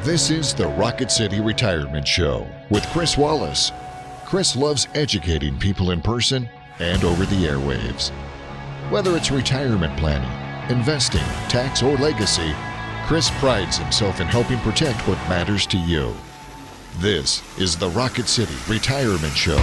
This is the Rocket City Retirement Show with Chris Wallace. Chris loves educating people in person and over the airwaves. Whether it's retirement planning, investing, tax, or legacy, Chris prides himself in helping protect what matters to you. This is the Rocket City Retirement Show.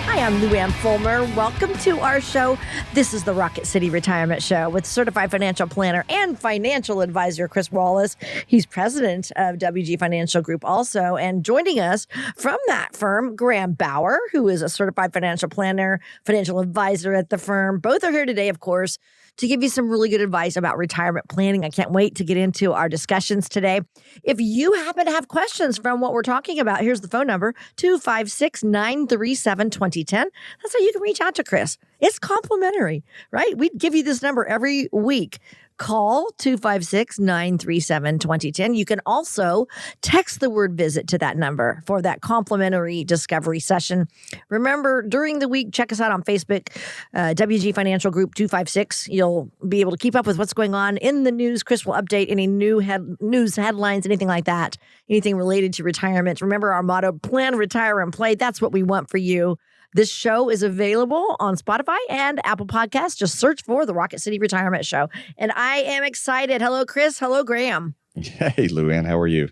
Hi, I'm Lou Ann Fulmer. Welcome to our show. This is the Rocket City Retirement Show with certified financial planner and financial advisor Chris Wallace. He's president of WG Financial Group also. And joining us from that firm, Graham Bauer, who is a certified financial planner, financial advisor at the firm. Both are here today, of course, to give you some really good advice about retirement planning. I can't wait to get into our discussions today. If you happen to have questions from what we're talking about, here's the phone number, 256-937-2010. That's how you can reach out to Chris. It's complimentary, right? We give you this number every week. Call 256-937-2010. You can also text the word visit to that number for that complimentary discovery session. Remember, during the week, check us out on Facebook, WG Financial Group 256. You'll be able to keep up with what's going on in the news. Chris will update any news headlines, anything like that, anything related to retirement. Remember our motto, plan, retire, and play. That's what we want for you. This show is available on Spotify and Apple Podcasts. Just search for the Rocket City Retirement Show. And I am excited. Hello, Chris. Hello, Graham. Hey, Lou Ann. How are you?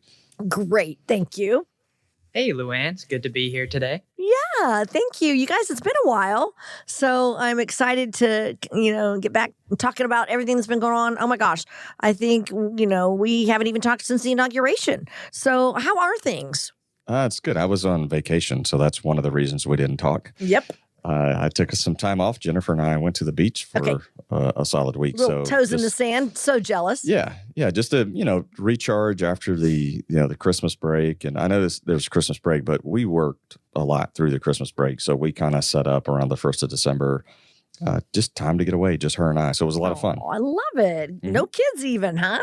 Great. Thank you. Hey, Lou Ann. It's good to be here today. Yeah, thank you. You guys, it's been a while. So I'm excited to, get back talking about everything that's been going on. Oh, my gosh. I think, we haven't even talked since the inauguration. So how are things? It's good. I was on vacation, so that's one of the reasons we didn't talk. Yep. I took some time off. Jennifer and I went to the beach for a solid week. Little toes in the sand. So jealous. Yeah. Just to recharge after the Christmas break. And I know there's Christmas break, but we worked a lot through the Christmas break, so we kind of set up around the 1st of December. Just time to get away, just her and I. So it was a lot of fun. I love it. Mm-hmm. No kids even, huh?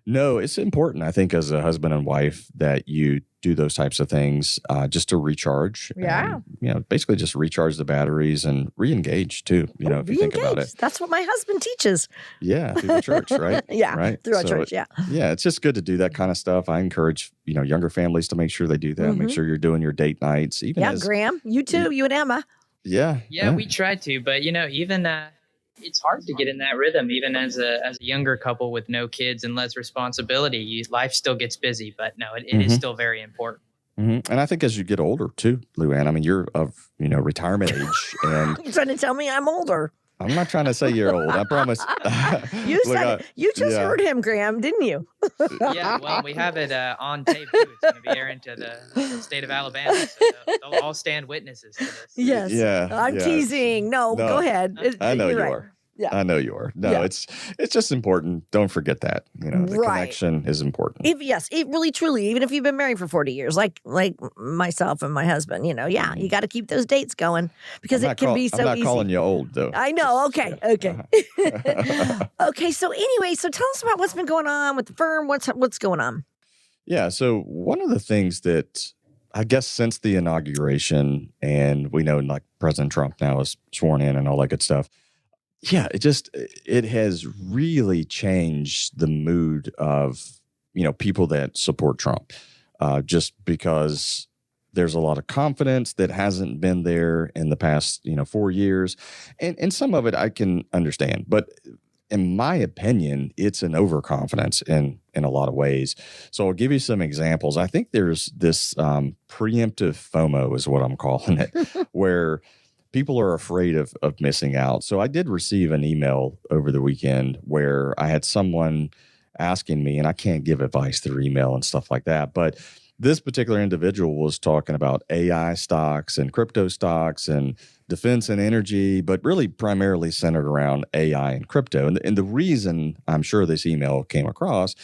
No, it's important, I think, as a husband and wife that you do those types of things just to recharge. Yeah. And, basically just recharge the batteries and re-engage too, if you think about it. That's what my husband teaches. Yeah, through the church, right? Yeah, right? Through our church, yeah. Yeah, it's just good to do that kind of stuff. I encourage, younger families to make sure they do that. Mm-hmm. Make sure you're doing your date nights. Graham, you too, you and Emma. Yeah. Yeah, we try to, but, even it's hard to get in that rhythm, even as a younger couple with no kids and less responsibility. Life still gets busy, but no, it is still very important. Mm-hmm. And I think as you get older too, Lou Ann, I mean, you're of, retirement age. And you're trying to tell me I'm older. I'm not trying to say you're old. I promise. You said it. You just heard him, Graham, didn't you? Yeah, well, we have it on tape, too. It's going to be airing to the state of Alabama, so they'll all stand witnesses to this. Yes. Yeah. I'm teasing. No, go ahead. I know you right. are. Yeah. I know you are. No, it's just important. Don't forget that. The connection is important. It really, truly, even if you've been married for 40 years, like myself and my husband, you got to keep those dates going because it can be so easy. I'm not calling you old, though. I know. Okay. Okay. So anyway, tell us about what's been going on with the firm. What's going on? Yeah. So one of the things that I guess since the inauguration, and we know like President Trump now is sworn in and all that good stuff. Yeah, it has really changed the mood of, people that support Trump, just because there's a lot of confidence that hasn't been there in the past, 4 years. And some of it I can understand. But in my opinion, it's an overconfidence in a lot of ways. So I'll give you some examples. I think there's this preemptive FOMO is what I'm calling it, where people are afraid of missing out. So I did receive an email over the weekend where I had someone asking me, and I can't give advice through email and stuff like that, but this particular individual was talking about AI stocks and crypto stocks and defense and energy, but really primarily centered around AI and crypto. And the reason I'm sure this email came across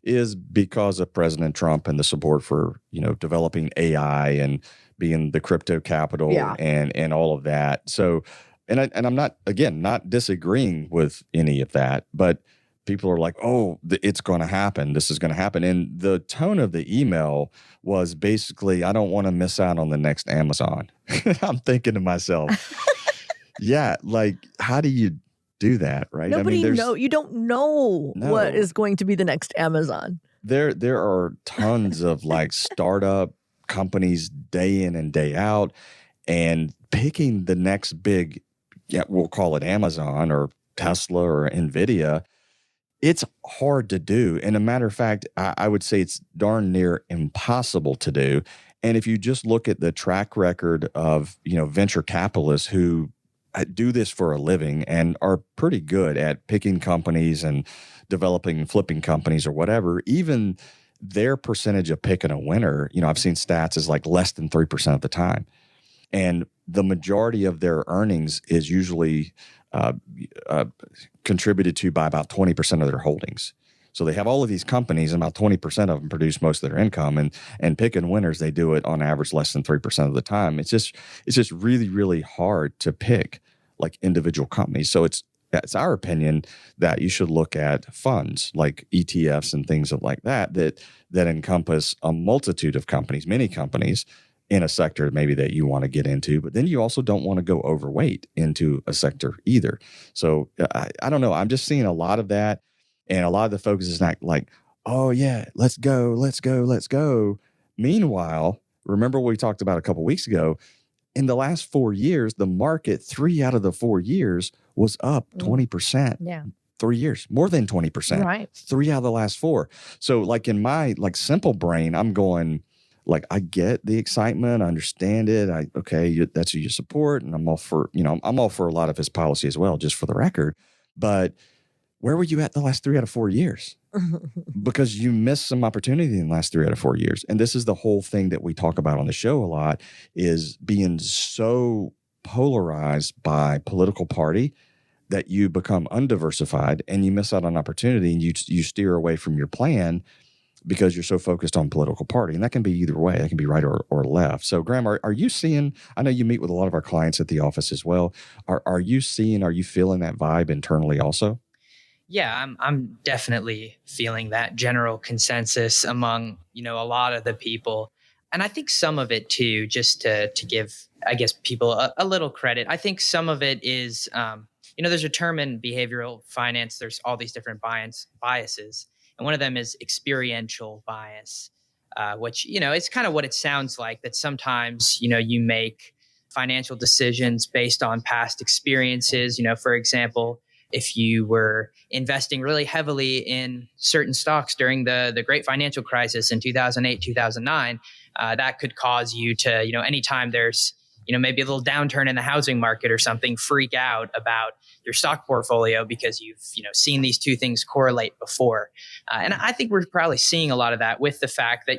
is because of President Trump and the support for, developing AI and being the crypto capital and all of that. So, and I'm not disagreeing with any of that, but people are like, oh, it's going to happen. This is going to happen. And the tone of the email was basically, I don't want to miss out on the next Amazon. I'm thinking to myself, yeah, like, how do you do that, right? You don't know what is going to be the next Amazon. there are tons of like startup companies day in and day out, and picking the next big, we'll call it Amazon or Tesla or Nvidia. It's hard to do. And a matter of fact, I would say it's darn near impossible to do. And if you just look at the track record of, venture capitalists who do this for a living and are pretty good at picking companies and developing and flipping companies or whatever, even their percentage of picking a winner, I've seen stats is like less than 3% of the time. And the majority of their earnings is usually contributed to by about 20% of their holdings. So they have all of these companies, and about 20% of them produce most of their income. And picking winners, they do it on average less than 3% of the time. It's just really, really hard to pick like individual companies. So it's our opinion that you should look at funds like ETFs and things like that encompass a multitude of companies, many companies in a sector maybe that you want to get into, but then you also don't want to go overweight into a sector either. So I don't know. I'm just seeing a lot of that. And a lot of the focus is not like, oh yeah, let's go. Meanwhile, remember what we talked about a couple of weeks ago, in the last 4 years, the market 3 out of the 4 years was up 20%. Yeah. 3 years, more than 20%. Right. 3 out of the last 4. So like in my like simple brain, I'm going like, I get the excitement. I understand it. That's who you support. And I'm all for, I'm all for a lot of his policy as well, just for the record. But where were you at the last 3 out of 4 years? Because you missed some opportunity in the last 3 out of 4 years. And this is the whole thing that we talk about on the show a lot, is being so polarized by political party that you become undiversified and you miss out on opportunity, and you steer away from your plan because you're so focused on political party. And that can be either way. That can be right or left. So Graham, are you seeing, I know you meet with a lot of our clients at the office as well. Are you feeling that vibe internally also? Yeah, I'm definitely feeling that general consensus among, a lot of the people. And I think some of it too, just to give, I guess, people a little credit. I think some of it is, there's a term in behavioral finance. There's all these different biases. And one of them is experiential bias, which, it's kind of what it sounds like, that sometimes, you make financial decisions based on past experiences. For example, if you were investing really heavily in certain stocks during the great financial crisis in 2008, 2009, that could cause you to, anytime there's, maybe a little downturn in the housing market or something, freak out about your stock portfolio because you've, seen these two things correlate before. And I think we're probably seeing a lot of that with the fact that,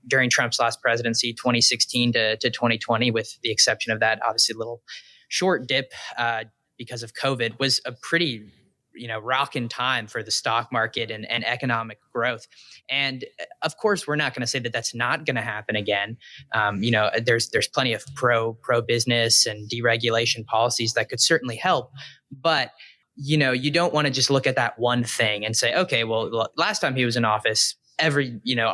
during Trump's last presidency, 2016 to 2020, with the exception of that, obviously, little short dip because of COVID, was a pretty, rocking time for the stock market and economic growth. And of course, we're not going to say that that's not going to happen again. There's plenty of pro business and deregulation policies that could certainly help. But, you don't want to just look at that one thing and say, okay, well, last time he was in office, a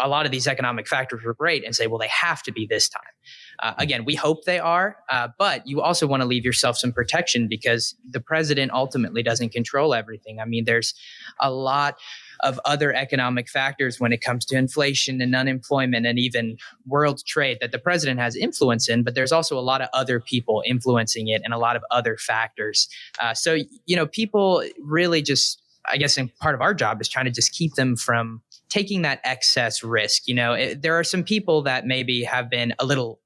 lot of these economic factors were great, and say, well, they have to be this time. Again, we hope they are, but you also want to leave yourself some protection, because the president ultimately doesn't control everything. I mean, there's a lot of other economic factors when it comes to inflation and unemployment and even world trade that the president has influence in, but there's also a lot of other people influencing it and a lot of other factors. So people really just, I guess, and part of our job is trying to just keep them from taking that excess risk. There are some people that maybe have been a little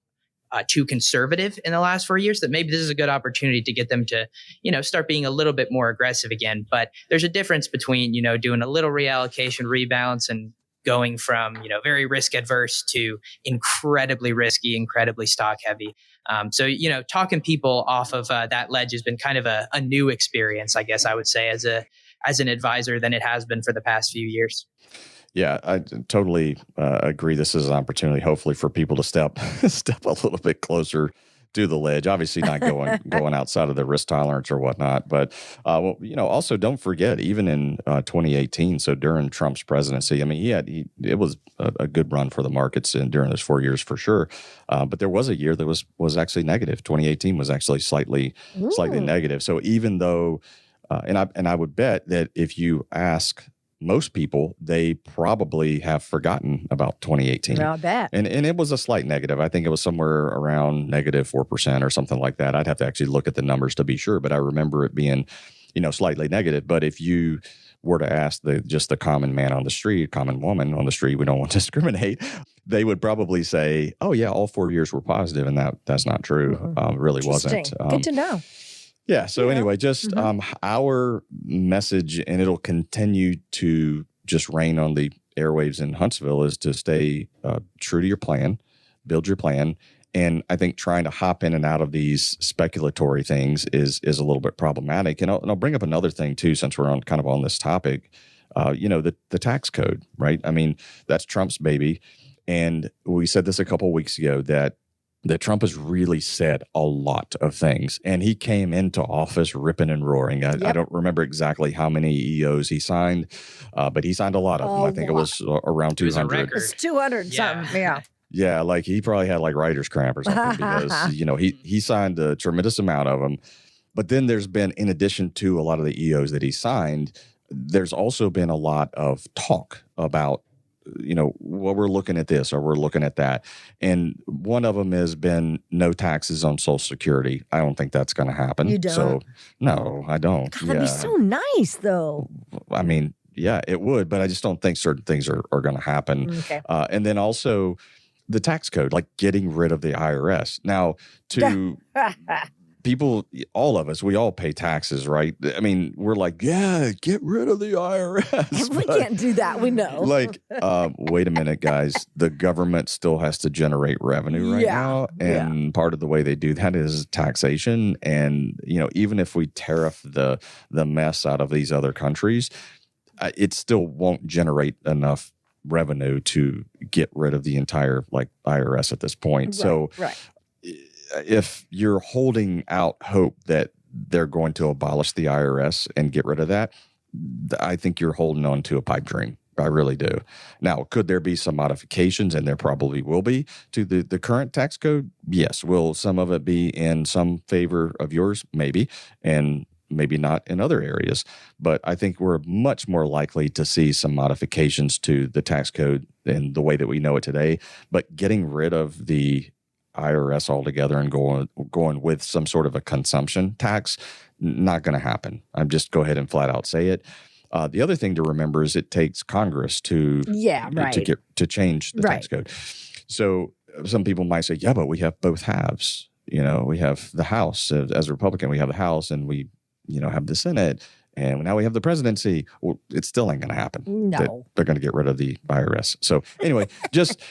too conservative in the last 4 years, that maybe this is a good opportunity to get them to, start being a little bit more aggressive again. But there's a difference between, doing a little reallocation, rebalance, and going from, very risk adverse to incredibly risky, incredibly stock heavy. So, talking people off of that ledge has been kind of a new experience, I guess I would say, as an advisor, than it has been for the past few years. Yeah, I totally agree. This is an opportunity, hopefully, for people to step a little bit closer to the ledge. Obviously, not going outside of the risk tolerance or whatnot. But also don't forget, even in 2018, so during Trump's presidency, I mean, it was a good run for the markets and during those 4 years for sure. But there was a year that was actually negative. 2018 was actually slightly negative. So even though, and I would bet that if you ask most people, they probably have forgotten about 2018. I bet. And it was a slight negative. I think it was somewhere around negative 4% or something like that. I'd have to actually look at the numbers to be sure, but I remember it being, slightly negative. But if you were to ask just the common man on the street, common woman on the street, we don't want to discriminate, they would probably say, oh yeah, all 4 years were positive, and that's not true. Really wasn't. Good to know. Yeah. So anyway, just our message, and it'll continue to just rain on the airwaves in Huntsville, is to stay true to your plan, build your plan. And I think trying to hop in and out of these speculatory things is a little bit problematic. And I'll bring up another thing too, since we're on this topic. The tax code, right? I mean, that's Trump's baby, and we said this a couple of weeks ago that Trump has really said a lot of things, and he came into office ripping and roaring. I don't remember exactly how many EOs he signed, but he signed a lot of them. I think it was around 200. It's 200 something. Yeah. Yeah, like he probably had like writer's cramp or something because he signed a tremendous amount of them. But then there's been, in addition to a lot of the EOs that he signed, there's also been a lot of talk about, well, we're looking at this or we're looking at that. And one of them has been no taxes on Social Security. I don't think that's going to happen. You don't? So, no, I don't. God, that'd be so nice, though. I mean, yeah, it would, but I just don't think certain things are going to happen. Okay. And then also the tax code, like getting rid of the IRS. Now, to people, all of us, we all pay taxes, right? I mean, we're like, yeah, get rid of the IRS. We can't do that. We know. Like, wait a minute, guys. The government still has to generate revenue right now. And part of the way they do that is taxation. And, even if we tariff the mess out of these other countries, it still won't generate enough revenue to get rid of the entire IRS at this point. Right. If you're holding out hope that they're going to abolish the IRS and get rid of that, I think you're holding on to a pipe dream. I really do. Now, could there be some modifications, and there probably will be, to the current tax code? Yes. Will some of it be in some favor of yours? Maybe. And maybe not in other areas. But I think we're much more likely to see some modifications to the tax code in the way that we know it today. But getting rid of the IRS altogether and going with some sort of a consumption tax, not going to happen. I'm just go ahead and flat out say it. The other thing to remember is it takes Congress to change the tax code. So some people might say, yeah, but we have both halves. We have the House. As a Republican, we have the House, and we have the Senate, and now we have the presidency. Well, it still ain't going to happen. No. They're going to get rid of the IRS. So anyway, just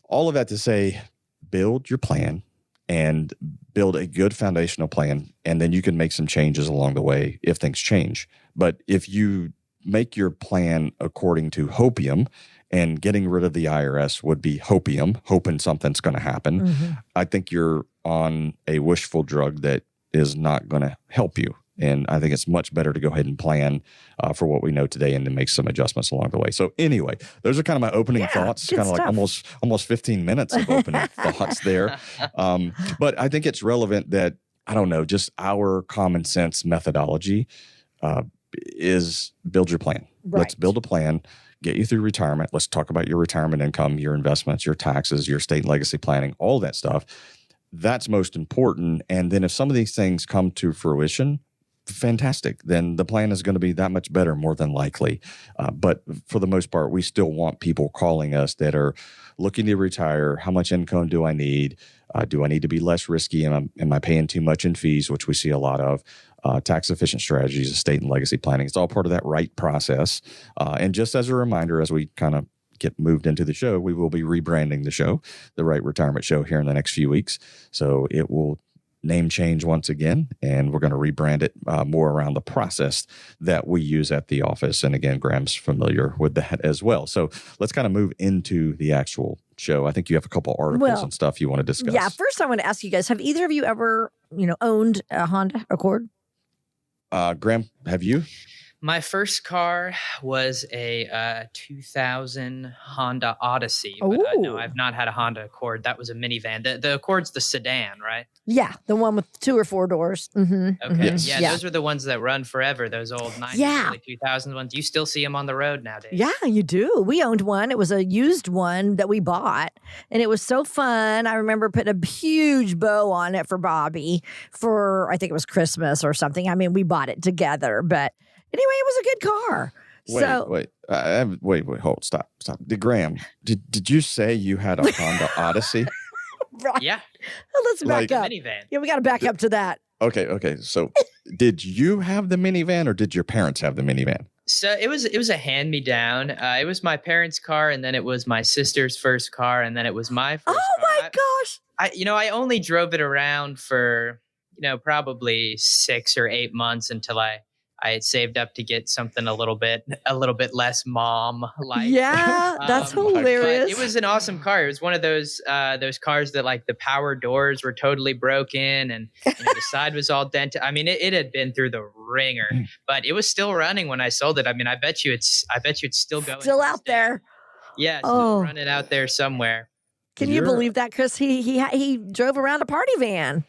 all of that to say, build your plan and build a good foundational plan, and then you can make some changes along the way if things change. But if you make your plan according to hopium, and getting rid of the IRS would be hopium, hoping something's going to happen, I think you're on a wishful drug that is not going to help you. And I think it's much better to go ahead and plan for what we know today and to make some adjustments along the way. So anyway, those are kind of my opening thoughts, kind of like almost 15 minutes of opening thoughts there. But I think it's relevant that, I don't know, just our common sense methodology is build your plan. Right. Let's build a plan, get you through retirement. Let's talk about your retirement income, your investments, your taxes, your estate and legacy planning, all that stuff. That's most important. And then if some of these things come to fruition, fantastic. Then the plan is going to be that much better, more than likely. But for the most part, we still want people calling us that are looking to retire. How much income do I need? Do I need to be less risky? Am I paying too much in fees, which we see a lot of? Tax efficient strategies, estate and legacy planning. It's all part of that right process. And just as a reminder, as we kind of get moved into the show, we will be rebranding the show, the Right Retirement Show, here in the next few weeks. So it will name change once again, and we're going to rebrand it more around the process that we use at the office. And again, Graham's familiar with that as well. So let's kind of move into the actual show. I think you have a couple articles and stuff you want to discuss. Yeah, first I want to ask you guys, have either of you ever, owned a Honda Accord? Graham, have you? My first car was a 2000 Honda Odyssey, but no, Ooh. I've not had a Honda Accord. That was a minivan. The Accord's the sedan, right? Yeah, the one with 2 or 4 doors. Okay, Yes. yeah, those are the ones that run forever. Those old 90s, Yeah. early 2000s ones. You still see them on the road nowadays. Yeah, you do. We owned one. It was a used one that we bought, and it was so fun. I remember putting a huge bow on it for Bobby for, I think it was Christmas or something. I mean, we bought it together, but anyway, it was a good car. Wait, hold, stop. Graham, did you say you had a Honda Odyssey? Right. Yeah, Let's back Like- up. minivan. Yeah, we got to back up to that. Okay. So did you have the minivan or did your parents have the minivan? So it was a hand me down. It was my parents' car, and then it was my sister's first car, and then it was my first Oh car. my gosh. I only drove it around for probably 6 or 8 months until I had saved up to get something a little bit less mom like. Yeah, that's But hilarious. it was an awesome car. It was one of those cars that like the power doors were totally broken and the side was all dented. I mean, it had been through the ringer, but it was still running when I sold it. I mean, I bet you it's still going. Still to out this day. there. Yeah, still Oh. running out there somewhere. Can you You're- believe that, Chris? He drove around a party van.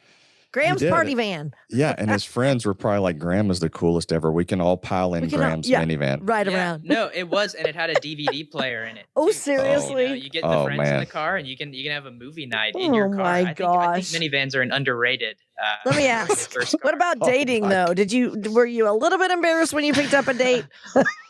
Graham's did. party van. Yeah, and his friends were probably like, Graham is the coolest ever. We can all pile in We can all- Graham's yeah. minivan. Right Yeah, around. No, it was, and it had a DVD player in it. Oh, too. seriously? You get the Oh, friends in man. the car, and you can have a movie night in your Oh, car. my I think gosh. minivans are an underrated. Let me first ask. car. What about Oh, dating my though? Were you a little bit embarrassed when you picked up a date?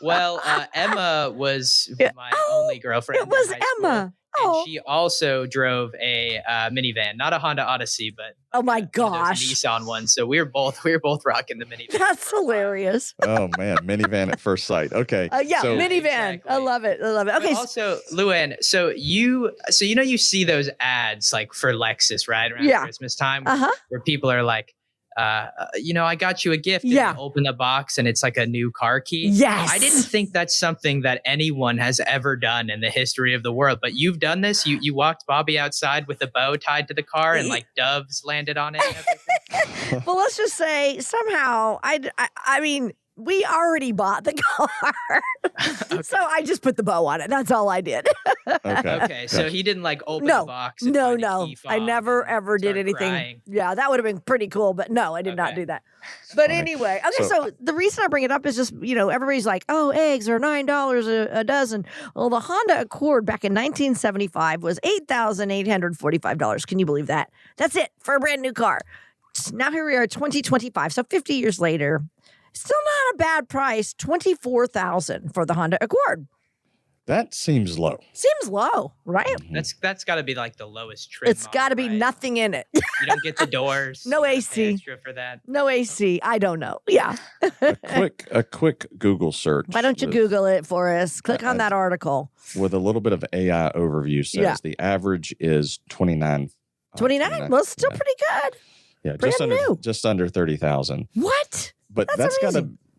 Well, Emma was Yeah. my Oh, only girlfriend. It was in high school, Emma. and Oh, she also drove a minivan, not a Honda Odyssey, but oh my one of gosh. those Nissan ones. So we were both rocking the minivan. That's hilarious. Oh man, minivan at first sight. Okay. Yeah, So- minivan. Exactly. I love it. But Okay. also, Luann, so you see those ads like for Lexus, right, around Yeah. Christmas time, Uh-huh. where people are like, I got you a gift. And Yeah. you open the box and it's like a new car key. Yes. I didn't think that's something that anyone has ever done in the history of the world, but you've done this. You walked Bobby outside with a bow tied to the car and like doves landed on it and everything. Well, let's just say somehow I mean, we already bought the car. So I just put the bow on it. That's all I did. Okay. Okay, so he didn't like open No, the box. And No, find a no. key I fob never and ever did start anything. crying. Yeah, that would have been pretty cool, but no, I did not Okay. do that. But funny. anyway, okay, So- so the reason I bring it up is just, everybody's like, oh, eggs are $9 a dozen. Well, the Honda Accord back in 1975 was $8,845. Can you believe that? That's it for a brand new car. Now here we are, 2025. So 50 years later, still not a bad price, $24,000 for the Honda Accord. That seems low. Seems low, right? That's got to be like the lowest trim. It's got to be right? nothing in it. You don't get the doors. No you gotta pay AC. extra for that. No AC. I don't know. Yeah. A quick Google search. Why don't you with- Google it for us? Click on that article. with a little bit of AI overview says Yeah. the average is 29. 29? Well, it's still yeah. pretty good. Yeah, brand just under 30,000. What? But That's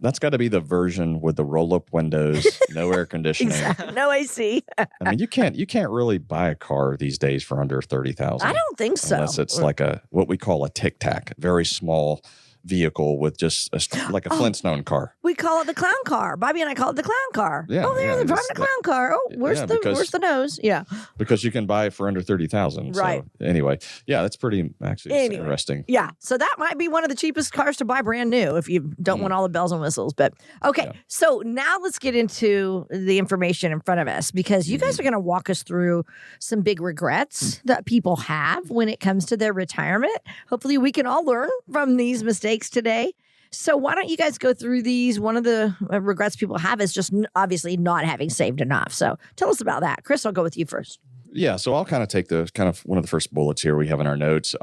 that's got to be the version with the roll up windows, no air conditioning. Exactly. No AC. I mean, you can't really buy a car these days for under 30,000. I don't think so. Unless it's like what we call a Tic Tac, very small vehicle with just like a Oh. Flintstone car. We call it the clown car. Bobby and I call it the clown car. Yeah, Oh, yeah, they're driving it's a clown car. Oh, where's yeah, the because- nose? Yeah. Because you can buy it for under 30,000. Right. So anyway, yeah, that's pretty actually it's Anyway. interesting. Yeah. So that might be one of the cheapest cars to buy brand new if you don't want all the bells and whistles. But okay. Yeah. So now let's get into the information in front of us because you guys are going to walk us through some big regrets that people have when it comes to their retirement. Hopefully, we can all learn from these mistakes today. So why don't you guys go through these? One of the regrets people have is just obviously not having saved enough. So tell us about that. Chris, I'll go with you first. Yeah, so I'll kind of take one of the first bullets here we have in our notes.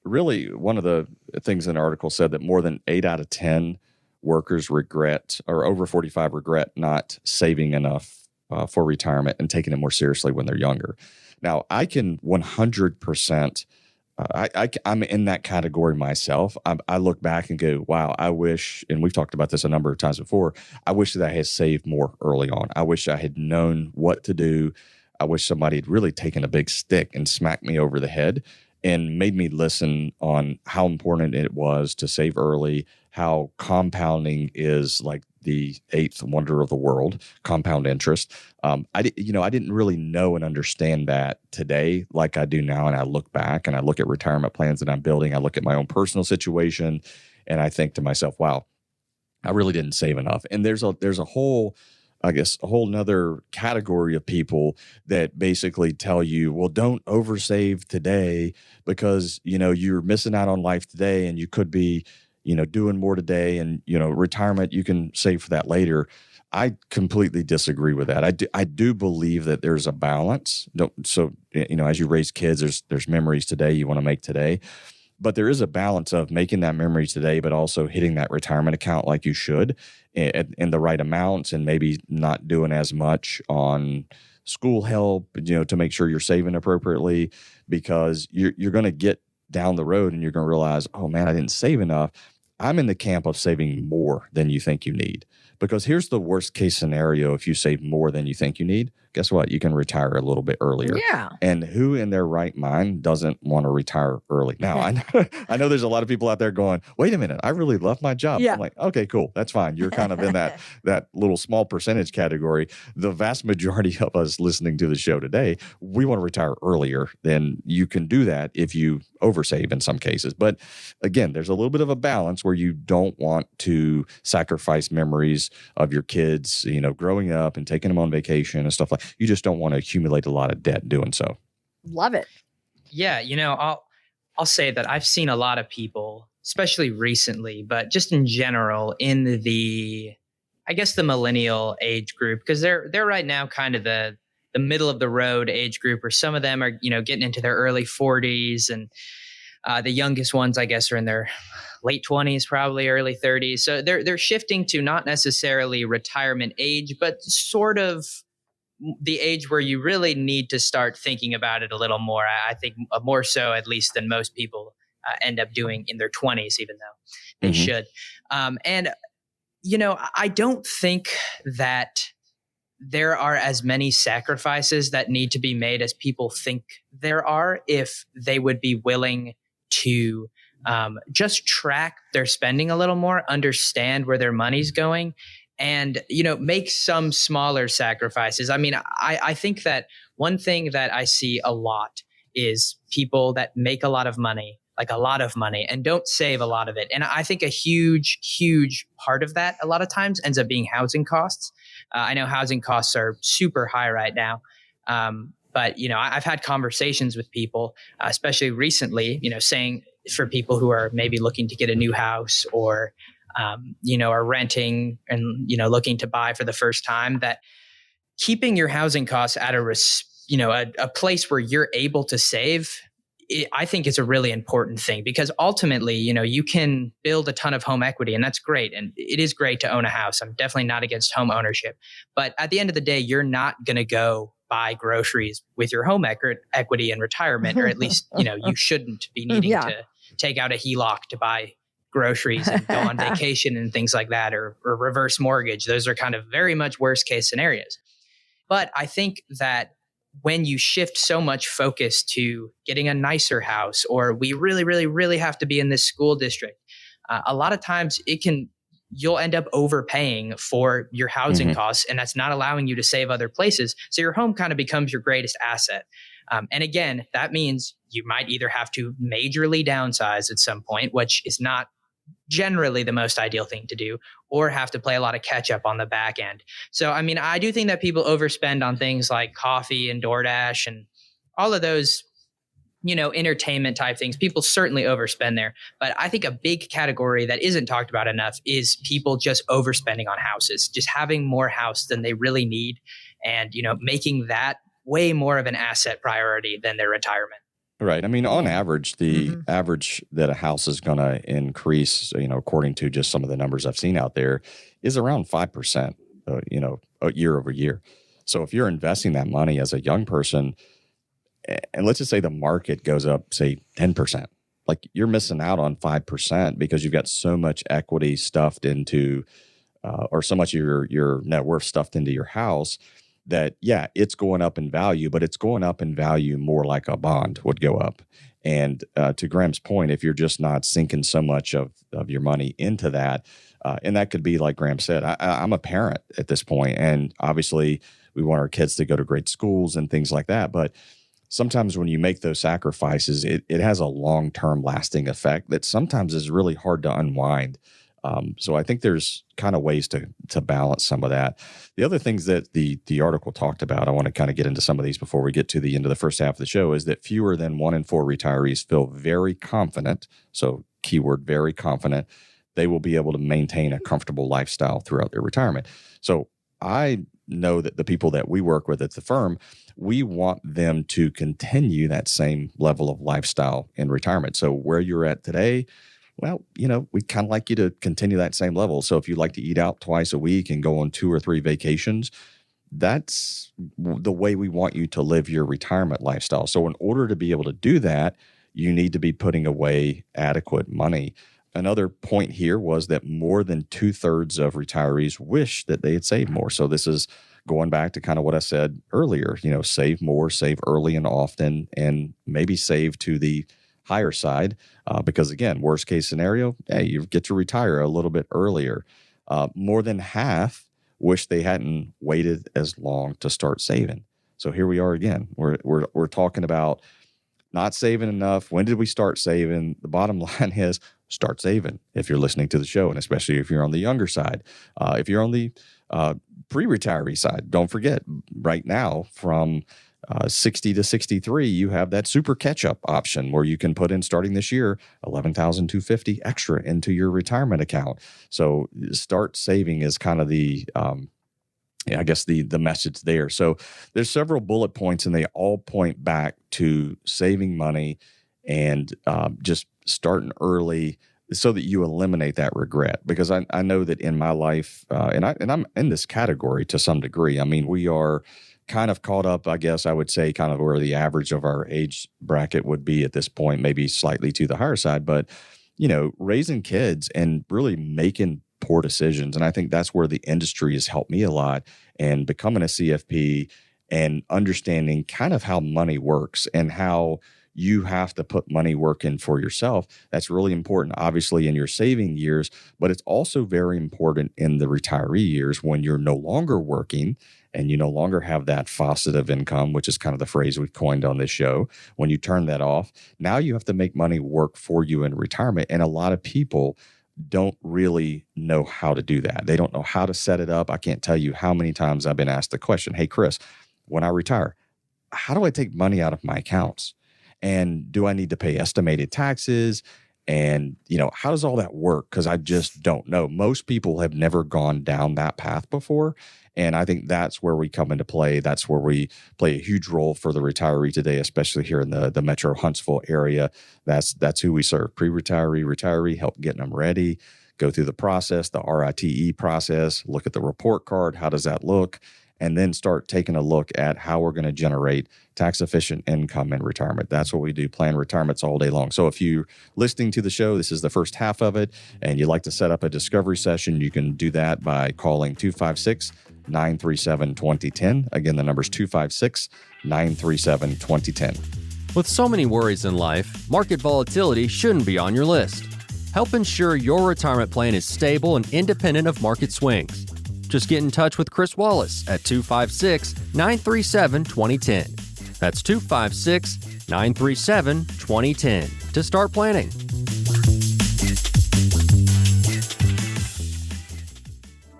Really, one of the things in the article said that more than 8 out of 10 workers regret, or over 45 regret not saving enough for retirement and taking it more seriously when they're younger. Now, I can 100%. I'm in that category myself. I look back and go, wow, I wish, and we've talked about this a number of times before, I wish that I had saved more early on. I wish I had known what to do. I wish somebody had really taken a big stick and smacked me over the head and made me listen on how important it was to save early, how compounding is like the eighth wonder of the world, compound interest. I didn't really know and understand that today like I do now. And I look back and I look at retirement plans that I'm building. I look at my own personal situation and I think to myself, wow, I really didn't save enough. And there's a whole nother category of people that basically tell you, well, don't oversave today because, you're missing out on life today and you could be, doing more today and, retirement, you can save for that later. I completely disagree with that. I do believe that there's a balance. So, as you raise kids, there's memories today you want to make today. But there is a balance of making that memory today, but also hitting that retirement account like you should in the right amounts and maybe not doing as much on school help, to make sure you're saving appropriately because you're going to get down the road and you're going to realize, oh man, I didn't save enough. I'm in the camp of saving more than you think you need. Because here's the worst case scenario. If you save more than you think you need, guess what? You can retire a little bit earlier. Yeah. And who in their right mind doesn't want to retire early? Now, I know there's a lot of people out there going, wait a minute, I really love my job. Yeah. I'm like, okay, cool. That's fine. You're kind of in that little small percentage category. The vast majority of us listening to the show today, we want to retire earlier. Then you can do that if you oversave in some cases. But again, there's a little bit of a balance where you don't want to sacrifice memories of your kids, growing up and taking them on vacation and stuff like that. You just don't want to accumulate a lot of debt doing so. Love it. Yeah, I'll say that I've seen a lot of people, especially recently, but just in general in the millennial age group, because they're right now kind of the middle of the road age group, or some of them are, getting into their early 40s, and the youngest ones, I guess, are in their late 20s, probably early 30s. So they're shifting to not necessarily retirement age, but sort of the age where you really need to start thinking about it a little more. I think more so, at least, than most people end up doing in their 20s, even though they should. And I don't think that there are as many sacrifices that need to be made as people think there are, if they would be willing to just track their spending a little more, understand where their money's going, and, make some smaller sacrifices. I mean, I think that one thing that I see a lot is people that make a lot of money, and don't save a lot of it. And I think a huge, huge part of that a lot of times ends up being housing costs. I know housing costs are super high right now. But, I've had conversations with people, especially recently, saying for people who are maybe looking to get a new house or, are renting and, looking to buy for the first time, that keeping your housing costs at a place where you're able to save, I think is a really important thing, because ultimately, you can build a ton of home equity, and that's great. And it is great to own a house. I'm definitely not against home ownership. But at the end of the day, you're not going to go buy groceries with your home equity in retirement, or at least, you shouldn't be needing to take out a HELOC to buy groceries and go on vacation and things like that, or reverse mortgage. Those are kind of very much worst case scenarios. But I think that when you shift so much focus to getting a nicer house, or we really, really, really have to be in this school district, a lot of times you'll end up overpaying for your housing costs, and that's not allowing you to save other places. So your home kind of becomes your greatest asset. And again, that means you might either have to majorly downsize at some point, which is not generally the most ideal thing to do, or have to play a lot of catch up on the back end. So, I mean, I do think that people overspend on things like coffee and DoorDash and all of those, entertainment type things. People certainly overspend there. But I think a big category that isn't talked about enough is people just overspending on houses, just having more house than they really need, and, making that way more of an asset priority than their retirement. Right. I mean, on average, the average that a house is going to increase, according to just some of the numbers I've seen out there, is around 5%, year over year. So if you're investing that money as a young person, and let's just say the market goes up, say 10%, like you're missing out on 5% because you've got so much equity stuffed into, or so much of your net worth stuffed into your house, that, it's going up in value, but it's going up in value more like a bond would go up. And to Graham's point, if you're just not sinking so much of your money into that, And that could be, like Graham said, I'm a parent at this point, and obviously we want our kids to go to great schools and things like that. But sometimes when you make those sacrifices, it has a long-term lasting effect that sometimes is really hard to unwind. So I think there's kind of ways to balance some of that. The other things that the article talked about, I want to kind of get into some of these before we get to the end of the first half of the show, is that fewer than 1 in 4 retirees feel very confident. So keyword, very confident, they will be able to maintain a comfortable lifestyle throughout their retirement. So I know that the people that we work with at the firm, we want them to continue that same level of lifestyle in retirement. So where you're at today, well, we kind of like you to continue that same level. So if you like to eat out twice a week and go on 2 or 3 vacations, that's the way we want you to live your retirement lifestyle. So in order to be able to do that, you need to be putting away adequate money. Another point here was that more than 2/3 of retirees wish that they had saved more. So this is going back to kind of what I said earlier, save more, save early and often, and maybe save to the higher side. Because again, worst case scenario, hey, you get to retire a little bit earlier. More than half wish they hadn't waited as long to start saving. So here we are again. We're talking about not saving enough. When did we start saving? The bottom line is start saving if you're listening to the show, and especially if you're on the younger side. If you're on the pre-retiree side, don't forget, right now from 60 to 63, you have that super catch-up option where you can put in, starting this year, $11,250 extra into your retirement account. So start saving is kind of the message there. So there's several bullet points, and they all point back to saving money and just starting early so that you eliminate that regret. Because I know that in my life, and I'm in this category to some degree. I mean, we are kind of caught up, I guess I would say, kind of where the average of our age bracket would be at this point, maybe slightly to the higher side. But, raising kids and really making poor decisions. And I think that's where the industry has helped me a lot, and becoming a CFP and understanding kind of how money works and how you have to put money work in for yourself. That's really important, obviously, in your saving years, but it's also very important in the retiree years when you're no longer working and you no longer have that faucet of income, which is kind of the phrase we've coined on this show. When you turn that off, now you have to make money work for you in retirement. And a lot of people don't really know how to do that. They don't know how to set it up. I can't tell you how many times I've been asked the question, hey, Chris, when I retire, how do I take money out of my accounts? And do I need to pay estimated taxes? And, how does all that work? Because I just don't know. Most people have never gone down that path before. And I think that's where we come into play. That's where we play a huge role for the retiree today, especially here in the Metro Huntsville area. That's who we serve. Pre-retiree, retiree, help getting them ready, go through the process, the RITE process, look at the report card. How does that look? And then start taking a look at how we're going to generate tax-efficient income in retirement. That's what we do, plan retirements all day long. So if you're listening to the show, this is the first half of it, and you'd like to set up a discovery session, you can do that by calling 256-937-2010. Again, the number's 256-937-2010. With so many worries in life, market volatility shouldn't be on your list. Help ensure your retirement plan is stable and independent of market swings. Just get in touch with Chris Wallace at 256-937-2010. That's 256-937-2010 to start planning.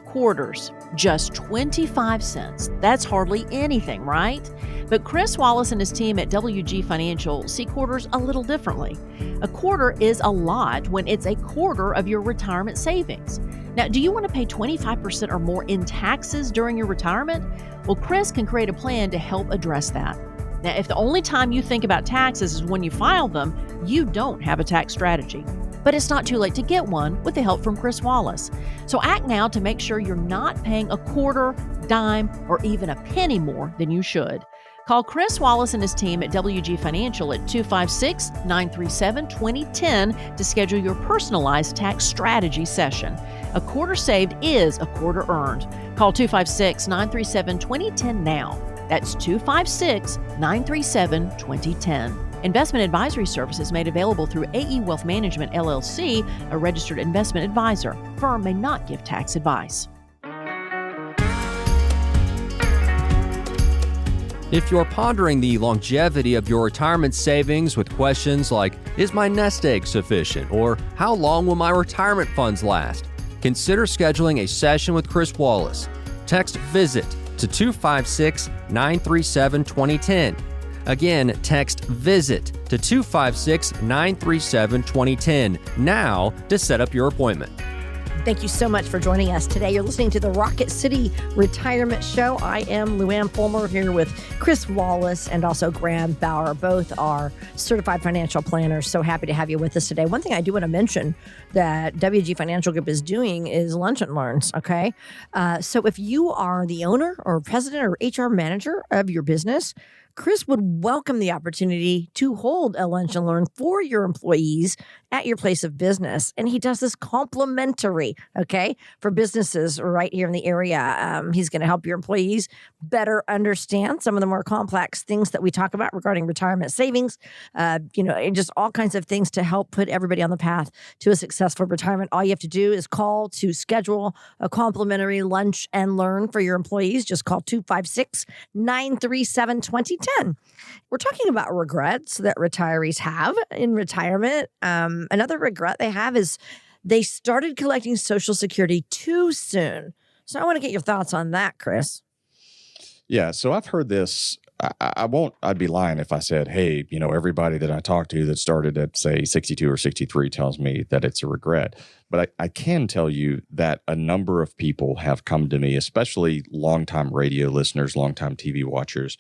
Quarters, just 25 cents. That's hardly anything, right? But Chris Wallace and his team at WG Financial see quarters a little differently. A quarter is a lot when it's a quarter of your retirement savings. Now, do you want to pay 25% or more in taxes during your retirement? Well, Chris can create a plan to help address that. Now, if the only time you think about taxes is when you file them, you don't have a tax strategy. But it's not too late to get one with the help from Chris Wallace. So act now to make sure you're not paying a quarter, dime, or even a penny more than you should. Call Chris Wallace and his team at WG Financial at 256-937-2010 to schedule your personalized tax strategy session. A quarter saved is a quarter earned. Call 256-937-2010 now. That's 256-937-2010. Investment advisory services made available through AE Wealth Management, LLC, a registered investment advisor. Firm may not give tax advice. If you're pondering the longevity of your retirement savings with questions like, is my nest egg sufficient? Or how long will my retirement funds last? Consider scheduling a session with Chris Wallace. Text VISIT to 256-937-2010. Again, text VISIT to 256-937-2010 now to set up your appointment. Thank you so much for joining us today. You're listening to the Rocket City Retirement Show. I am Luann Fulmer here with Chris Wallace and also Graham Bauer. Both are certified financial planners. So happy to have you with us today. One thing I do want to mention that WG Financial Group is doing is Lunch and Learns, okay? So if you are the owner or president or HR manager of your business, Chris would welcome the opportunity to hold a lunch and learn for your employees at your place of business. And he does this complimentary, okay, for businesses right here in the area. He's going to help your employees better understand some of the more complex things that we talk about regarding retirement savings, and just all kinds of things to help put everybody on the path to a successful retirement. All you have to do is call to schedule a complimentary lunch and learn for your employees. Just call 256-937-2010. We're talking about regrets that retirees have in retirement. Another regret they have is they started collecting Social Security too soon. So I want to get your thoughts on that, Chris. Yeah, so I've heard this. I'd be lying if I said, hey, everybody that I talk to that started at, say, 62 or 63 tells me that it's a regret. But I can tell you that a number of people have come to me, especially longtime radio listeners, longtime TV watchers.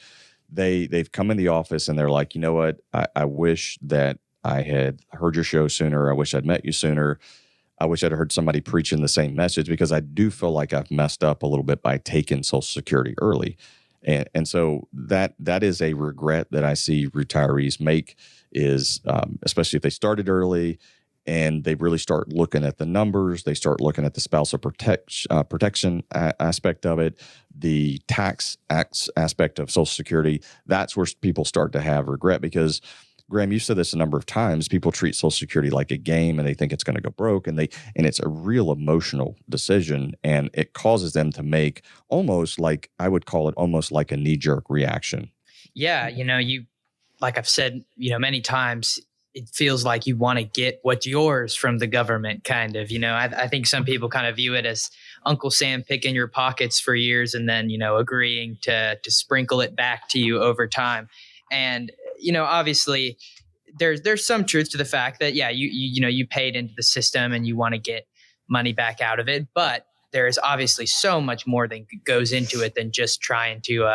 They've come in the office and they're like, you know what? I wish that I had heard your show sooner. I wish I'd met you sooner. I wish I'd heard somebody preaching the same message, because I do feel like I've messed up a little bit by taking Social Security early. And so that is a regret that I see retirees make, is especially if they started early and they really start looking at the numbers, they start looking at the spousal protection aspect of it, the tax aspect of Social Security. That's where people start to have regret, because Graham, you said this a number of times. People treat Social Security like a game, and they think it's going to go broke, and it's a real emotional decision, and it causes them to make almost like, I would call it almost like a knee-jerk reaction. Yeah, you, like I've said, many times, it feels like you want to get what's yours from the government, kind of. I think some people kind of view it as Uncle Sam picking your pockets for years and then, agreeing to sprinkle it back to you over time. And obviously, there's some truth to the fact that, yeah, you paid into the system and you want to get money back out of it, but there is obviously so much more that goes into it than just trying to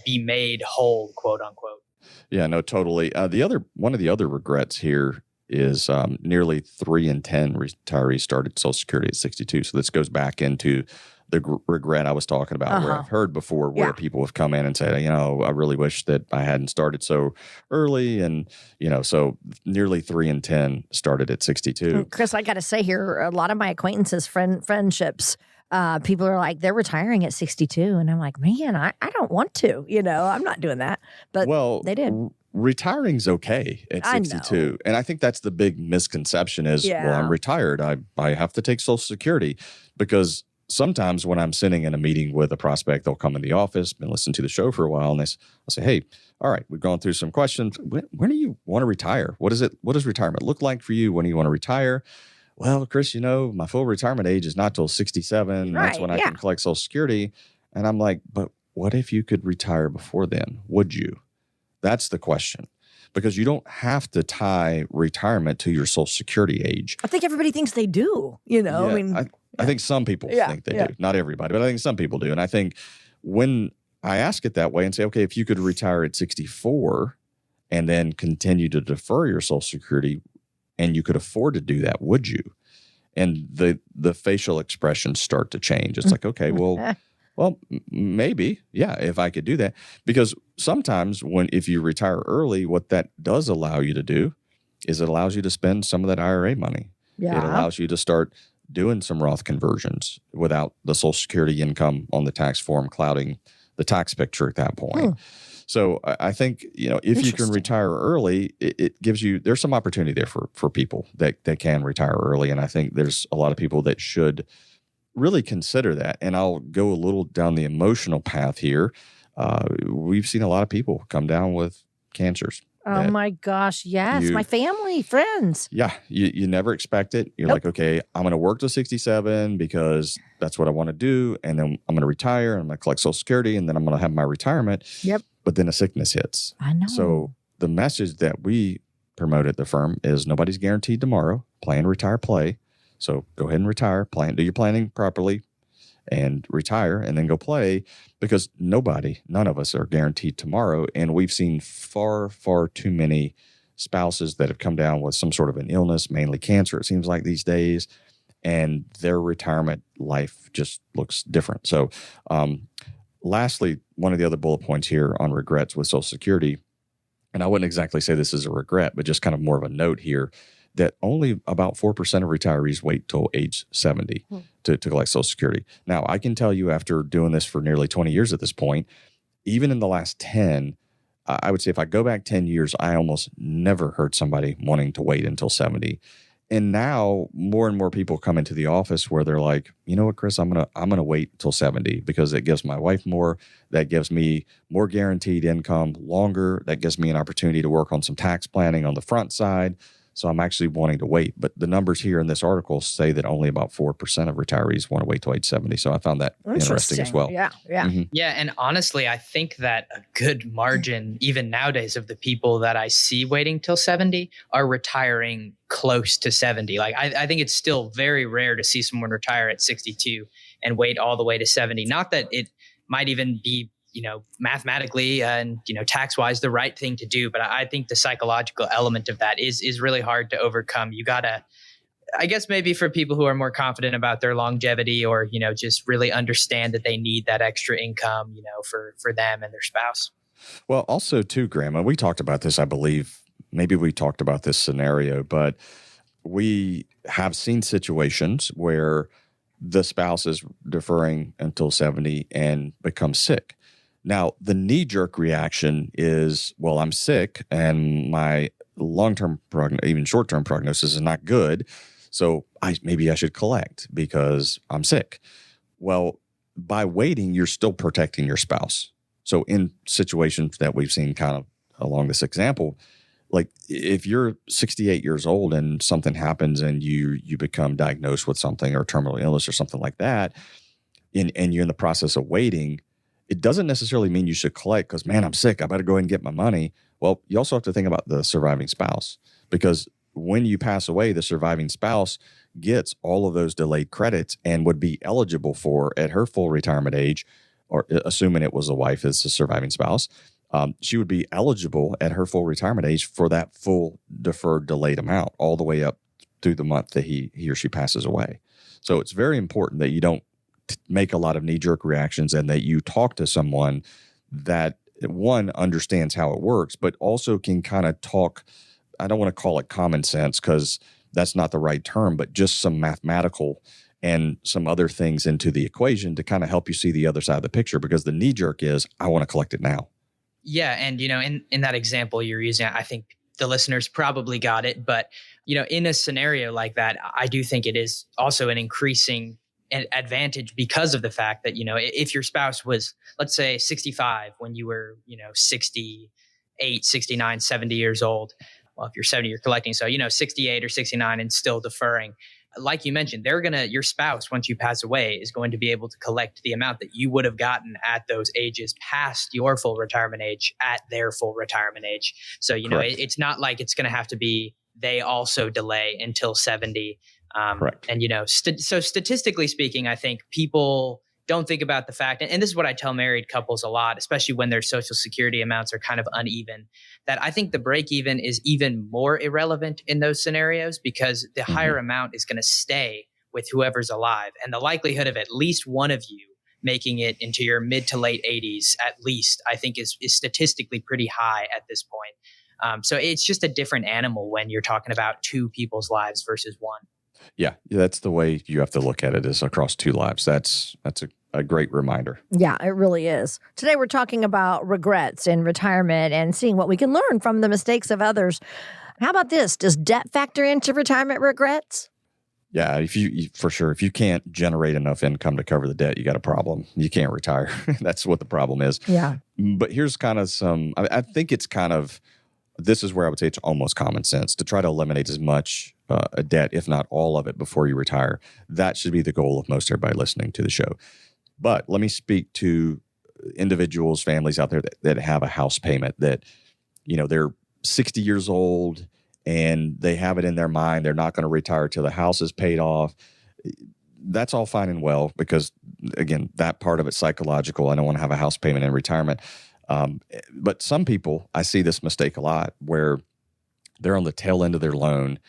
be made whole, quote unquote. Yeah, no, totally. One of the other regrets here is nearly 3 in 10 retirees started Social Security at 62. So this goes back into the regret I was talking about, where I've heard before where people have come in and said, I really wish that I hadn't started so early. And, so nearly 3 in 10 started at 62. Chris, I got to say here, a lot of my acquaintances, friendships, people are like, they're retiring at 62. And I'm like, man, I don't want to, I'm not doing that. But they did. Retiring's okay at 62. And I think that's the big misconception is, well, I'm retired. I have to take Social Security, because sometimes when I'm sitting in a meeting with a prospect, they'll come in the office, been listening to the show for a while, and I'll say, hey, all right, we've gone through some questions. When do you want to retire? What does retirement look like for you? When do you want to retire? Well, Chris, my full retirement age is not till 67. That's when I can collect Social Security. And I'm like, but what if you could retire before then? Would you? That's the question. Because you don't have to tie retirement to your Social Security age. I think everybody thinks they do, I think some people think they do. Not everybody, but I think some people do. And I think when I ask it that way and say, okay, if you could retire at 64 and then continue to defer your Social Security and you could afford to do that, would you? And the facial expressions start to change. It's like, okay, well, maybe, if I could do that. Because sometimes if you retire early, what that does allow you to do is it allows you to spend some of that IRA money. Yeah. It allows you to start doing some Roth conversions without the Social Security income on the tax form clouding the tax picture at that point. So I think, if you can Interesting. retire early, it gives you, there's some opportunity there for people that can retire early. And I think there's a lot of people that should really consider that. And I'll go a little down the emotional path here. We've seen a lot of people come down with cancers. Oh my gosh, yes. My family, friends. Yeah, you never expect it. You're Nope. like, okay, I'm going to work till 67 because that's what I want to do. And then I'm going to retire and I'm going to collect Social Security and then I'm going to have my retirement. Yep. But then a sickness hits. I know. So the message that we promote at the firm is nobody's guaranteed tomorrow. Plan, retire, play. So go ahead and retire, do your planning properly and retire and then go play, because none of us are guaranteed tomorrow. And we've seen far, far too many spouses that have come down with some sort of an illness, mainly cancer, it seems like these days, and their retirement life just looks different. So lastly, one of the other bullet points here on regrets with Social Security, and I wouldn't exactly say this is a regret, but just kind of more of a note here, that only about 4% of retirees wait till age 70 to collect Social Security. Now, I can tell you after doing this for nearly 20 years at this point, even in the last 10, I would say if I go back 10 years, I almost never heard somebody wanting to wait until 70. And now more and more people come into the office where they're like, you know what, Chris, I'm gonna wait until 70 because it gives my wife more, that gives me more guaranteed income longer, that gives me an opportunity to work on some tax planning on the front side. So I'm actually wanting to wait. But the numbers here in this article say that only about 4% of retirees want to wait till age 70. So I found that interesting as well. Yeah. Mhm. Yeah, and honestly, I think that a good margin, even nowadays, of the people that I see waiting till 70 are retiring close to 70. Like, I think it's still very rare to see someone retire at 62 and wait all the way to 70. Not that it might even be, mathematically and, tax-wise the right thing to do, but I think the psychological element of that is really hard to overcome. You gotta, I guess maybe for people who are more confident about their longevity or, just really understand that they need that extra income, for them and their spouse. Well, also too, Grandma, we talked about this, I believe, maybe we talked about this scenario, but we have seen situations where the spouse is deferring until 70 and becomes sick. Now, the knee-jerk reaction is, well, I'm sick and my long-term, even short-term prognosis is not good, so maybe I should collect because I'm sick. Well, by waiting, you're still protecting your spouse. So in situations that we've seen kind of along this example, like if you're 68 years old and something happens and you become diagnosed with something or terminal illness or something like that, and you're in the process of waiting, it doesn't necessarily mean you should collect because, man, I'm sick, I better go ahead and get my money. Well, you also have to think about the surviving spouse, because when you pass away, the surviving spouse gets all of those delayed credits and would be eligible for, at her full retirement age, or assuming it was a wife as a surviving spouse, she would be eligible at her full retirement age for that full deferred delayed amount all the way up through the month that he or she passes away. So it's very important that you don't make a lot of knee-jerk reactions and that you talk to someone that, one, understands how it works, but also can kind of talk, I don't want to call it common sense because that's not the right term, but just some mathematical and some other things into the equation to kind of help you see the other side of the picture, because the knee-jerk is, I want to collect it now. Yeah. And, in that example you're using, I think the listeners probably got it. But, in a scenario like that, I do think it is also an increasing advantage because of the fact that, if your spouse was, let's say, 65 when you were, 68, 69, 70 years old. Well, if you're 70, you're collecting. So, 68 or 69 and still deferring. Like you mentioned, your spouse, once you pass away, is going to be able to collect the amount that you would have gotten at those ages past your full retirement age at their full retirement age. So, it's not like it's going to have to be they also delay until 70. Correct. And, so statistically speaking, I think people don't think about the fact, and this is what I tell married couples a lot, especially when their Social Security amounts are kind of uneven, that I think the break even is even more irrelevant in those scenarios because the higher amount is going to stay with whoever's alive. And the likelihood of at least one of you making it into your mid to late 80s, at least, I think is statistically pretty high at this point. So it's just a different animal when you're talking about two people's lives versus one. Yeah, that's the way you have to look at it, is across two lives. That's a great reminder. Yeah, it really is. Today, we're talking about regrets in retirement and seeing what we can learn from the mistakes of others. How about this? Does debt factor into retirement regrets? Yeah, if for sure, if you can't generate enough income to cover the debt, you got a problem. You can't retire. That's what the problem is. Yeah. But here's kind of I think it's kind of, this is where I would say it's almost common sense to try to eliminate as much debt, if not all of it, before you retire. That should be the goal of most everybody listening to the show. But let me speak to individuals, families out there that have a house payment that, they're 60 years old and they have it in their mind they're not going to retire till the house is paid off. That's all fine and well because, again, that part of it's psychological. I don't want to have a house payment in retirement. But some people, I see this mistake a lot where they're on the tail end of their loan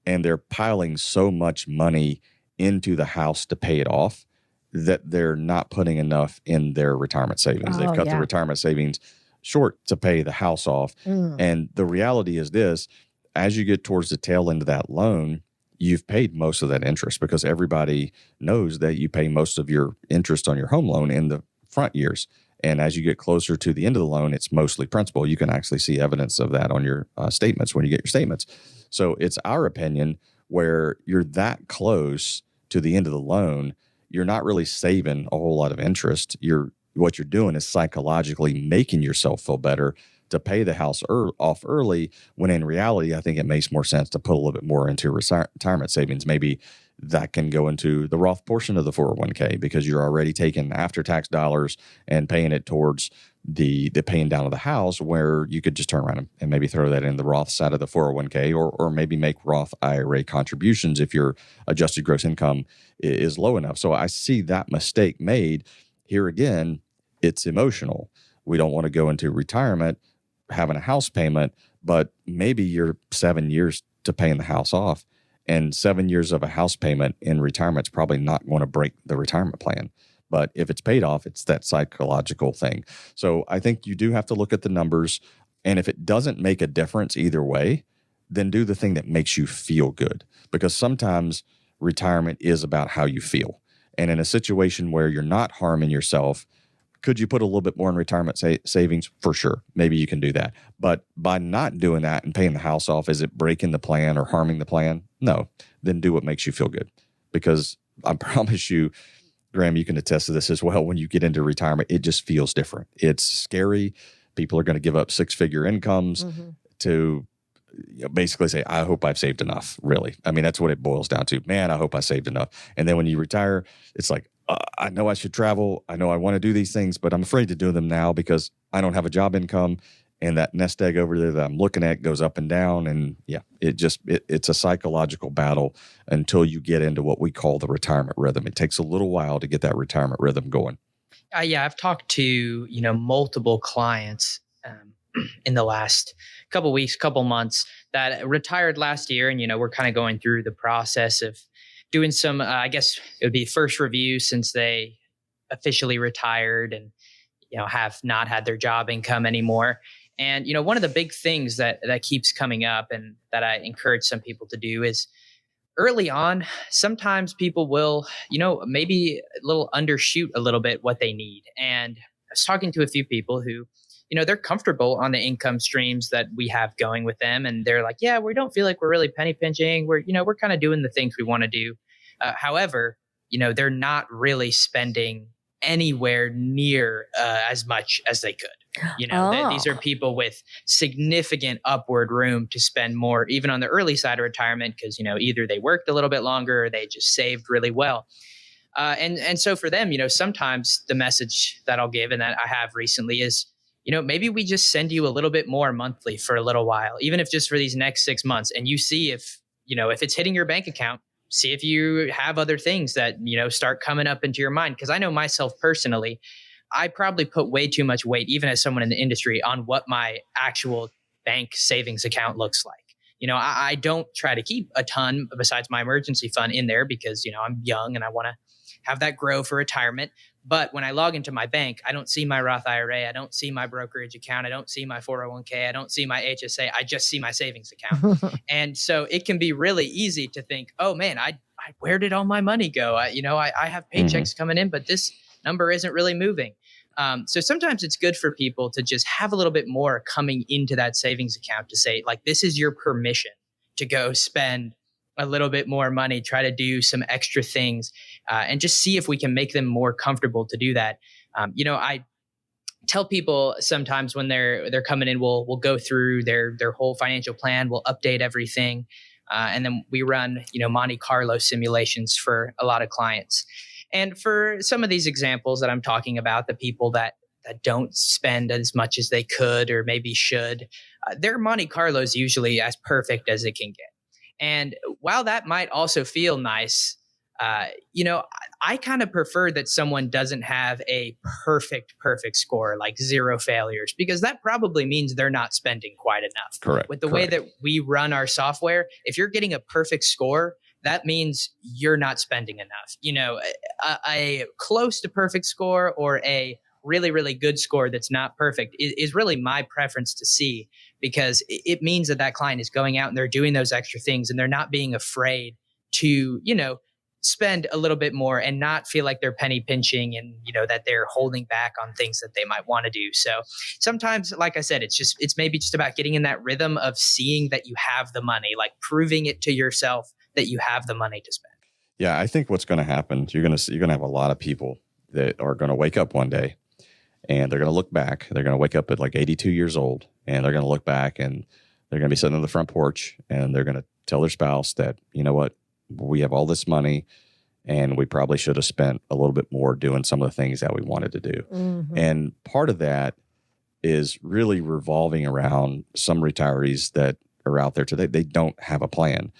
and they're piling so much money into the house to pay it off that they're not putting enough in their retirement savings. They've cut the retirement savings short to pay the house off. And the reality is this, as you get towards the tail end of that loan, you've paid most of that interest because everybody knows that you pay most of your interest on your home loan in the front years. And as you get closer to the end of the loan, it's mostly principal. You can actually see evidence of that on your statements when you get your statements. So it's our opinion where you're that close to the end of the loan, you're not really saving a whole lot of interest. What you're doing is psychologically making yourself feel better to pay the house off early, when in reality, I think it makes more sense to put a little bit more into retirement savings. Maybe that can go into the Roth portion of the 401k because you're already taking after-tax dollars and paying it towards the paying down of the house, where you could just turn around and maybe throw that in the Roth side of the 401k or maybe make Roth IRA contributions if your adjusted gross income is low enough. So I see that mistake made. Here again, it's emotional. We don't want to go into retirement having a house payment, but maybe you're 7 years to paying the house off, and 7 years of a house payment in retirement is probably not going to break the retirement plan. But if it's paid off, it's that psychological thing. So I think you do have to look at the numbers, and if it doesn't make a difference either way, then do the thing that makes you feel good, because sometimes retirement is about how you feel. And in a situation where you're not harming yourself, could you put a little bit more in retirement savings? For sure. Maybe you can do that. But by not doing that and paying the house off, is it breaking the plan or harming the plan? No. Then do what makes you feel good. Because I promise you, Graham, you can attest to this as well. When you get into retirement, it just feels different. It's scary. People are going to give up six-figure incomes to basically say, I hope I've saved enough, really. I mean, that's what it boils down to. Man, I hope I saved enough. And then when you retire, it's like, I know I should travel. I know I want to do these things, but I'm afraid to do them now because I don't have a job income. And that nest egg over there that I'm looking at goes up and down. And yeah, it's a psychological battle until you get into what we call the retirement rhythm. It takes a little while to get that retirement rhythm going. Yeah, I've talked to, multiple clients in the last couple weeks, couple months that retired last year. And, we're kind of going through the process of doing some, I guess it would be first review since they officially retired and, have not had their job income anymore. And, one of the big things that keeps coming up and that I encourage some people to do is early on, sometimes people will, maybe a little undershoot a little bit what they need. And I was talking to a few people who, they're comfortable on the income streams that we have going with them. And they're like, yeah, we don't feel like we're really penny pinching. We're kind of doing the things we want to do. However, they're not really spending anywhere near as much as they could. These are people with significant upward room to spend more, even on the early side of retirement, because, either they worked a little bit longer or they just saved really well. And so for them, sometimes the message that I'll give and that I have recently is, maybe we just send you a little bit more monthly for a little while, even if just for these next 6 months. And you see if it's hitting your bank account, see if you have other things that, start coming up into your mind. Because I know myself personally, I probably put way too much weight, even as someone in the industry, on what my actual bank savings account looks like. I don't try to keep a ton besides my emergency fund in there because, I'm young and I want to have that grow for retirement. But when I log into my bank, I don't see my Roth IRA. I don't see my brokerage account. I don't see my 401k. I don't see my HSA. I just see my savings account. And so it can be really easy to think, oh man, where did all my money go? I have paychecks coming in, but this number isn't really moving. So sometimes it's good for people to just have a little bit more coming into that savings account to say, like, this is your permission to go spend a little bit more money, try to do some extra things, and just see if we can make them more comfortable to do that. I tell people sometimes when they're coming in, we'll go through their whole financial plan, we'll update everything, and then we run Monte Carlo simulations for a lot of clients. And for some of these examples that I'm talking about, the people that don't spend as much as they could or maybe should, their Monte Carlo is usually as perfect as it can get. And while that might also feel nice, I kind of prefer that someone doesn't have a perfect score, like 0 failures, because that probably means they're not spending quite enough. Correct. With the way that we run our software, if you're getting a perfect score, that means you're not spending enough. A close to perfect score or a really, really good score that's not perfect is really my preference to see, because it means that client is going out and they're doing those extra things and they're not being afraid to, spend a little bit more and not feel like they're penny pinching and, that they're holding back on things that they might want to do. So sometimes, like I said, it's maybe just about getting in that rhythm of seeing that you have the money, like proving it to yourself that you have the money to spend. Yeah, I think what's going to happen, you're going to have a lot of people that are going to wake up one day and they're going to look back. They're going to wake up at like 82 years old and they're going to look back and they're going to be sitting on the front porch and they're going to tell their spouse that, you know what, we have all this money and we probably should have spent a little bit more doing some of the things that we wanted to do. Mm-hmm. And part of that is really revolving around some retirees that are out there today. They don't have a plan.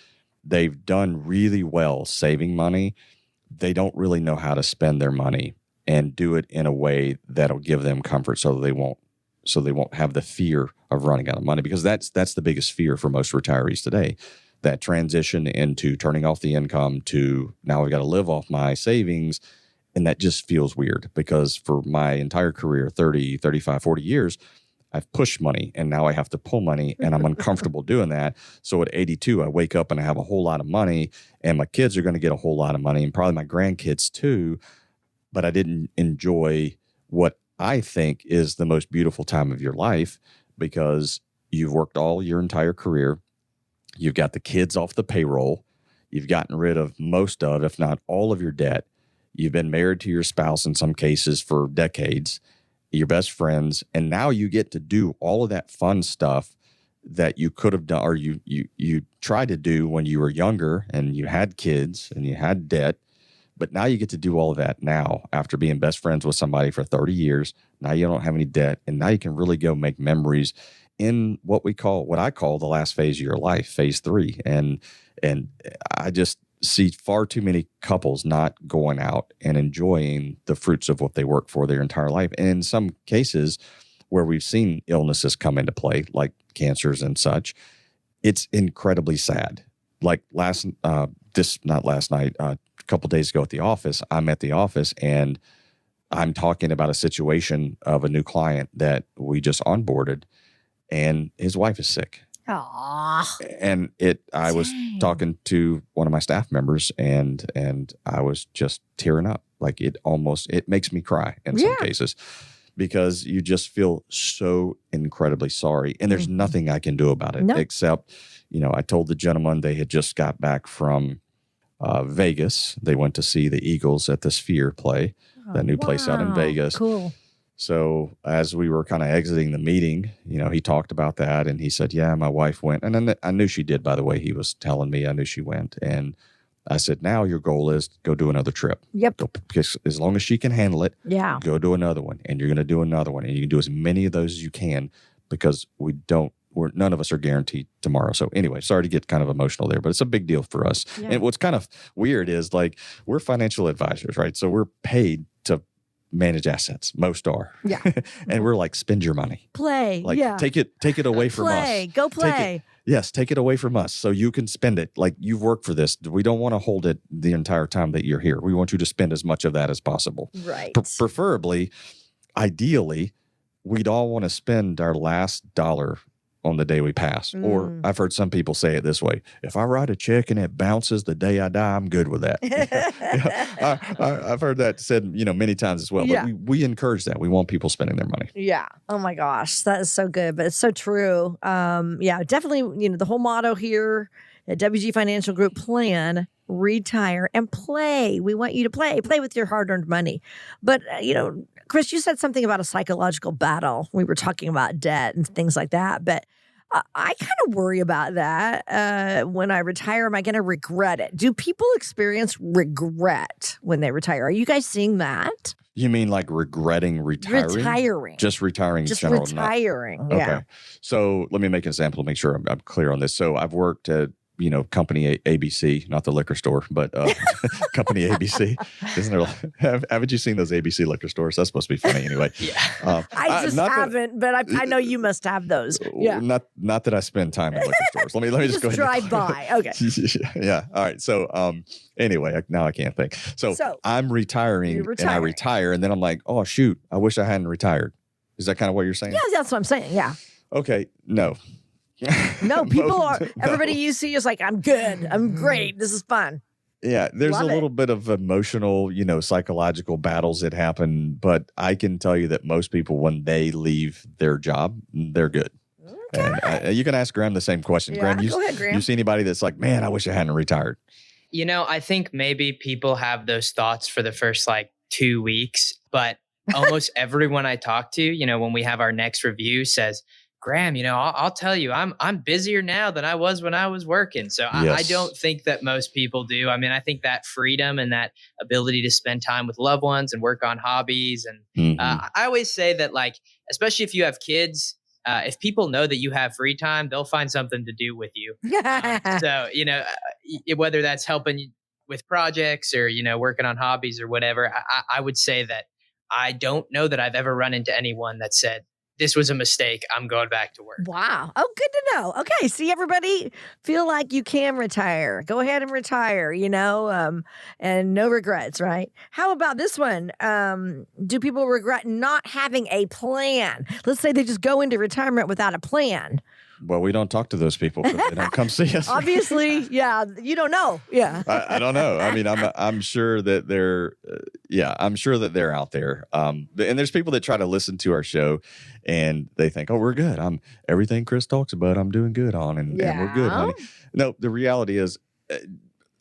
They've done really well saving money. They don't really know how to spend their money and do it in a way that'll give them comfort so they won't have the fear of running out of money, because that's the biggest fear for most retirees today. That transition into turning off the income to now I've got to live off my savings. And that just feels weird, because for my entire career, 30, 35, 40 years, I've pushed money and now I have to pull money and I'm uncomfortable doing that. So at 82, I wake up and I have a whole lot of money and my kids are going to get a whole lot of money and probably my grandkids too. But I didn't enjoy what I think is the most beautiful time of your life, because you've worked all your entire career. You've got the kids off the payroll. You've gotten rid of most of, if not all of your debt. You've been married to your spouse in some cases for decades, your best friends. And now you get to do all of that fun stuff that you could have done, or you tried to do when you were younger and you had kids and you had debt. But now you get to do all of that now after being best friends with somebody for 30 years. Now you don't have any debt. And now you can really go make memories in what I call the last phase of your life, phase 3. And I just see far too many couples not going out and enjoying the fruits of what they work for their entire life. And in some cases where we've seen illnesses come into play, like cancers and such, it's incredibly sad. Like a couple days ago at the office, I'm at the office and I'm talking about a situation of a new client that we just onboarded, and his wife is sick. Aww. And I was talking to one of my staff members and I was just tearing up. Like it makes me cry in some cases, because you just feel so incredibly sorry. And there's nothing I can do about it except, I told the gentleman they had just got back from Vegas. They went to see the Eagles at the Sphere play, that new place out in Vegas. Cool. So as we were kind of exiting the meeting, he talked about that and he said, yeah, my wife went. And then I knew she did, by the way. He was telling me, I knew she went. And I said, now your goal is to go do another trip. Yep. As long as she can handle it, go do another one. And you're going to do another one. And you can do as many of those as you can, because none of us are guaranteed tomorrow. So anyway, sorry to get kind of emotional there, but it's a big deal for us. Yeah. And what's kind of weird is, like, we're financial advisors, right? So we're paid to manage assets. Most are. Yeah. And we're like, spend your money. Play. Like, take it away from us. Go play. Take it away from us so you can spend it. Like, you've worked for this. We don't want to hold it the entire time that you're here. We want you to spend as much of that as possible. Right. Preferably, ideally, we'd all want to spend our last dollar on the day we pass. Or I've heard some people say it this way: if I write a check and it bounces the day I die, I'm good with that. I've heard that said, many times as well. Yeah. But we encourage that. We want people spending their money. Yeah. Oh my gosh. That is so good, but it's so true. Yeah, definitely, the whole motto here at WG Financial Group: plan, retire, and play. We want you to play with your hard-earned money. But, Chris, you said something about a psychological battle. We were talking about debt and things like that, but I kind of worry about that. When I retire, am I going to regret it? Do people experience regret when they retire? Are you guys seeing that? You mean like regretting retiring? Retiring. Just retiring in Just general? retiring, Okay. yeah. So let me make an example to make sure I'm clear on this. So I've worked at, company ABC, not the liquor store, but company ABC. Isn't there? Haven't you seen those ABC liquor stores? That's supposed to be funny anyway. Yeah. I just haven't, but I know you must have those. Yeah. Not that I spend time in liquor stores. Let me just go ahead. Drive by. Okay. Yeah. All right. So anyway, now I can't think. So I'm retiring and I retire, and then I'm like, oh shoot, I wish I hadn't retired. Is that kind of what you're saying? Yeah, that's what I'm saying. Yeah. Okay. No. No, everybody you see is like, I'm good. I'm great. This is fun. Yeah, there's Love a little bit of emotional, psychological battles that happen, but I can tell you that most people, when they leave their job, they're good. Okay. And you can ask Graham the same question. Yeah, Graham, go ahead, Graham. You see anybody that's like, man, I wish I hadn't retired? I think maybe people have those thoughts for the first 2 weeks, but almost everyone I talk to, when we have our next review says, Graham, I'll tell you, I'm busier now than I was when I was working. So I don't think that most people do. I mean, I think that freedom and that ability to spend time with loved ones and work on hobbies. And I always say that, especially if you have kids, if people know that you have free time, they'll find something to do with you. So, whether that's helping you with projects or, working on hobbies or whatever, I would say that I don't know that I've ever run into anyone that said, this was a mistake, I'm going back to work. Wow. Oh, good to know. Okay. See, everybody, feel like you can retire. Go ahead and retire, and no regrets, right? How about this one? Do people regret not having a plan? Let's say they just go into retirement without a plan. Well, we don't talk to those people because they don't come see us. Obviously, yeah, you don't know. Yeah, I don't know. I mean, I'm sure that they're, I'm sure that they're out there. And there's people that try to listen to our show, and they think, oh, we're good. Everything Chris talks about, I'm doing good on, and we're good, honey. No, the reality is,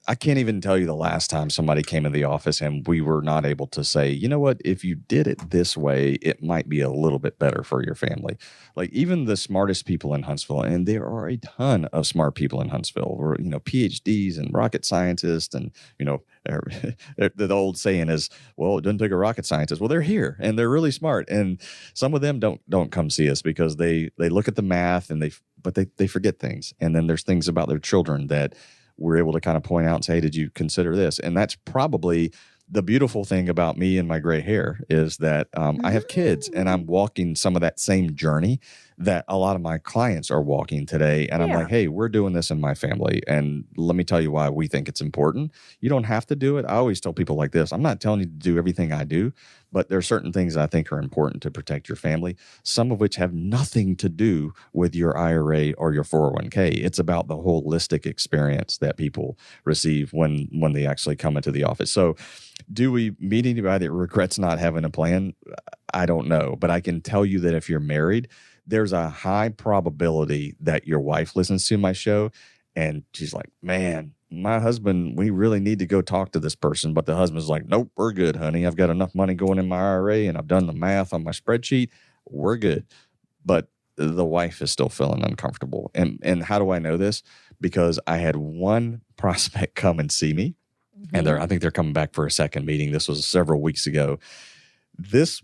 I can't even tell you the last time somebody came in the office and we were not able to say, you know what, if you did it this way, it might be a little bit better for your family. Like even the smartest people in Huntsville, and there are a ton of smart people in Huntsville, or, PhDs and rocket scientists, and, the old saying is, well, it doesn't take a rocket scientist. Well, they're here and they're really smart. And some of them don't come see us because they look at the math and they forget things. And then there's things about their children that we're able to kind of point out and say, hey, did you consider this? And that's probably the beautiful thing about me and my gray hair is that I have kids and I'm walking some of that same journey that a lot of my clients are walking today. And I'm like, hey, we're doing this in my family. And let me tell you why we think it's important. You don't have to do it. I always tell people like this, I'm not telling you to do everything I do, but there are certain things I think are important to protect your family, some of which have nothing to do with your IRA or your 401k. It's about the holistic experience that people receive when they actually come into the office. So do we meet anybody that regrets not having a plan? I don't know, but I can tell you that if you're married, there's a high probability that your wife listens to my show and she's like, man, my husband, we really need to go talk to this person. But the husband's like, nope, we're good, honey. I've got enough money going in my IRA and I've done the math on my spreadsheet. We're good. But the wife is still feeling uncomfortable. And how do I know this? Because I had one prospect come and see me. And I think they're coming back for a second meeting. This was several weeks ago. This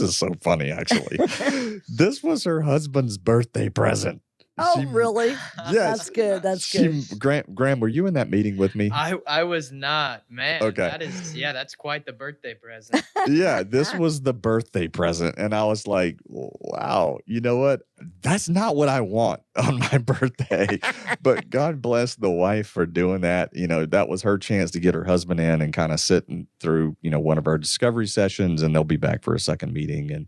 is so funny, actually. This was her husband's birthday present. Oh, really? Yes. That's good. That's good. Graham, were you in that meeting with me? I was not, man. Okay. That's quite the birthday present. Yeah, this was the birthday present. And I was like, wow, you know what? That's not what I want on my birthday. But God bless the wife for doing that. That was her chance to get her husband in and kind of sitting through, one of our discovery sessions, and they'll be back for a second meeting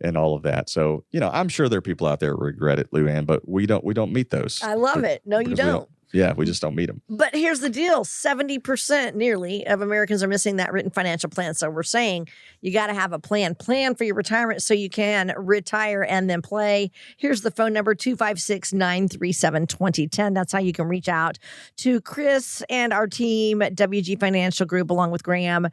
and all of that. So, I'm sure there are people out there who regret it, Luann, but we don't meet those. I love it. No, you don't. We just don't meet them. But here's the deal. 70% nearly of Americans are missing that written financial plan. So we're saying you got to have a plan for your retirement so you can retire and then play. Here's the phone number, 256-937-2010. That's how you can reach out to Chris and our team at WG Financial Group along with Graham.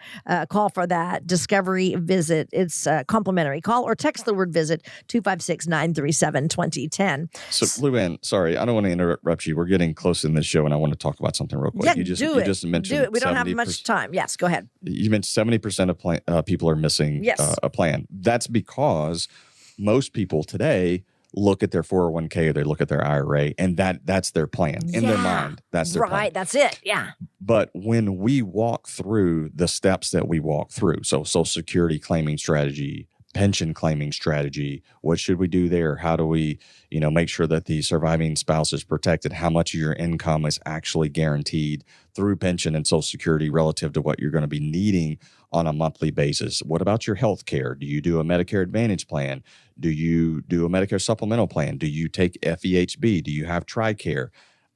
Call for that discovery visit. It's complimentary. Call or text the word visit, 256-937-2010. So Luann, sorry, I don't want to interrupt you. We're getting close in this show, and I want to talk about something real quick. Yeah, you just mentioned do it. We don't have much time. Yes, go ahead. You mentioned 70% of people are missing a plan. That's because most people today look at their 401k or they look at their IRA, and that's their plan in their mind. That's their plan. Right. That's it. Yeah. But when we walk through the steps that we walk through, so Social Security claiming strategy, pension claiming strategy, what should we do there? How do we, make sure that the surviving spouse is protected? How much of your income is actually guaranteed through pension and Social Security relative to what you're going to be needing on a monthly basis? What about your health care? Do you do a Medicare Advantage plan? Do you do a Medicare supplemental plan? Do you take FEHB? Do you have TRICARE?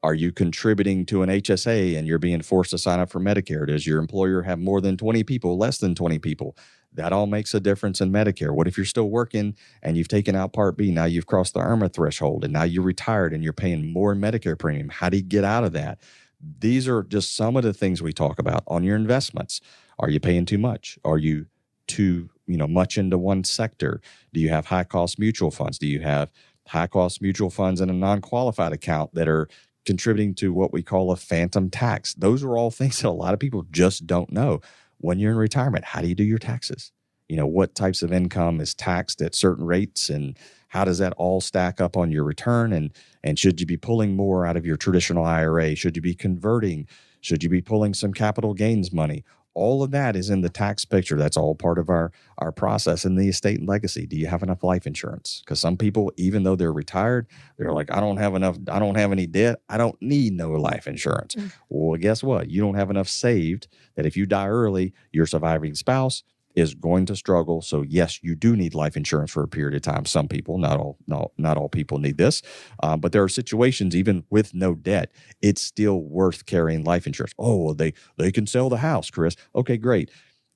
Are you contributing to an HSA and you're being forced to sign up for Medicare? Does your employer have more than 20 people, less than 20 people? That all makes a difference in Medicare. What if you're still working and you've taken out Part B? Now you've crossed the IRMAA threshold and now you're retired and you're paying more in Medicare premium. How do you get out of that? These are just some of the things we talk about on your investments. Are you paying too much? Are you too much into one sector? Do you have high-cost mutual funds? Do you have high-cost mutual funds in a non-qualified account that are contributing to what we call a phantom tax? Those are all things that a lot of people just don't know. When you're in retirement, how do you do your taxes? What types of income is taxed at certain rates, and how does that all stack up on your return? And should you be pulling more out of your traditional IRA? Should you be converting? Should you be pulling some capital gains money? All of that is in the tax picture. That's all part of our process in the estate and legacy. Do you have enough life insurance? Because some people, even though they're retired, they're like, I don't have enough. I don't have any debt. I don't need no life insurance. Well, guess what? You don't have enough saved that if you die early, your surviving spouse is going to struggle. So yes, you do need life insurance for a period of time. Some people, not all people need this, but there are situations even with no debt, it's still worth carrying life insurance. Oh, well, they can sell the house, Chris. Okay, great.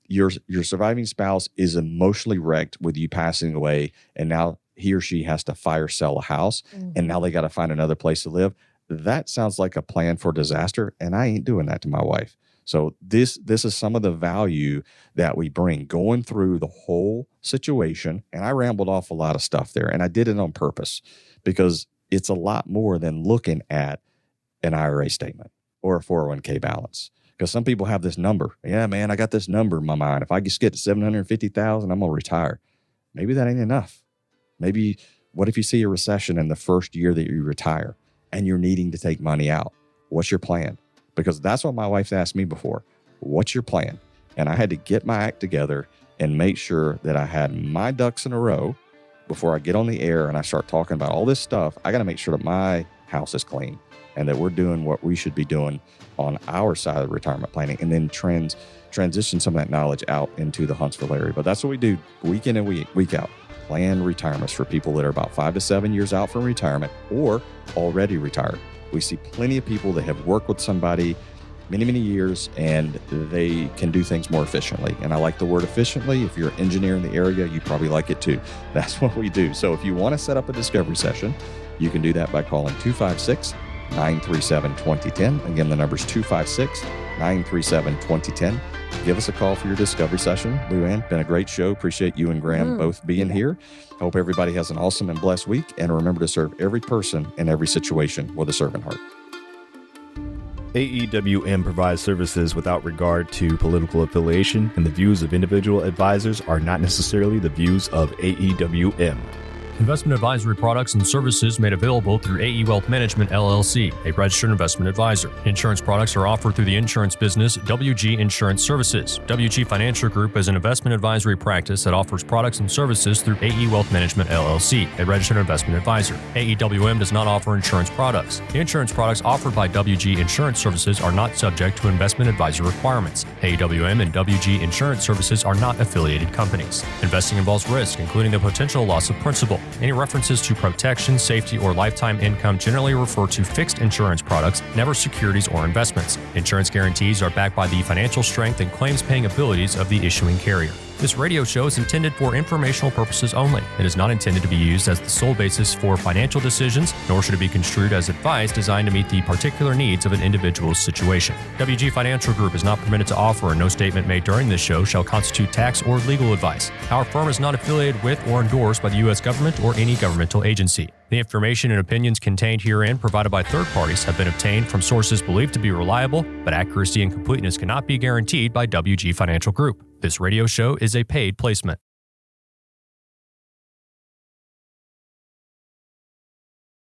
Your surviving spouse is emotionally wrecked with you passing away, and now he or she has to fire sell a house, and now they got to find another place to live. That sounds like a plan for disaster, and I ain't doing that to my wife. So this is some of the value that we bring going through the whole situation. And I rambled off a lot of stuff there, and I did it on purpose because it's a lot more than looking at an IRA statement or a 401k balance. Because some people have this number. Yeah, man, I got this number in my mind. If I just get to 750,000, I'm going to retire. Maybe that ain't enough. Maybe what if you see a recession in the first year that you retire and you're needing to take money out? What's your plan? Because that's what my wife's asked me before. What's your plan? And I had to get my act together and make sure that I had my ducks in a row before I get on the air and I start talking about all this stuff. I got to make sure that my house is clean and that we're doing what we should be doing on our side of retirement planning, and then transition some of that knowledge out into the Huntsville area. But that's what we do week in and week out. Plan retirements for people that are about 5 to 7 years out from retirement or already retired. We see plenty of people that have worked with somebody many, many years, and they can do things more efficiently. And I like the word efficiently. If you're an engineer in the area, you probably like it too. That's what we do. So if you want to set up a discovery session, you can do that by calling 256-937-2010. Again, the number is 256-937-2010. Give us a call for your discovery session. Luann, been a great show. Appreciate you and Graham both being here. Hope everybody has an awesome and blessed week. And remember to serve every person in every situation with a servant heart. AEWM provides services without regard to political affiliation, and the views of individual advisors are not necessarily the views of AEWM. Investment advisory products and services made available through AE Wealth Management, LLC, a registered investment advisor. Insurance products are offered through the insurance business WG Insurance Services. WG Financial Group is an investment advisory practice that offers products and services through AE Wealth Management, LLC, a registered investment advisor. AEWM does not offer insurance products. The insurance products offered by WG Insurance Services are not subject to investment advisor requirements. AEWM and WG Insurance Services are not affiliated companies. Investing involves risk, including the potential loss of principal. Any references to protection, safety, or lifetime income generally refer to fixed insurance products, never securities or investments. Insurance guarantees are backed by the financial strength and claims-paying abilities of the issuing carrier. This radio show is intended for informational purposes only. It is not intended to be used as the sole basis for financial decisions, nor should it be construed as advice designed to meet the particular needs of an individual's situation. WG Financial Group is not permitted to offer, and no statement made during this show shall constitute tax or legal advice. Our firm is not affiliated with or endorsed by the U.S. government or any governmental agency. The information and opinions contained herein provided by third parties have been obtained from sources believed to be reliable, but accuracy and completeness cannot be guaranteed by WG Financial Group. This radio show is a paid placement.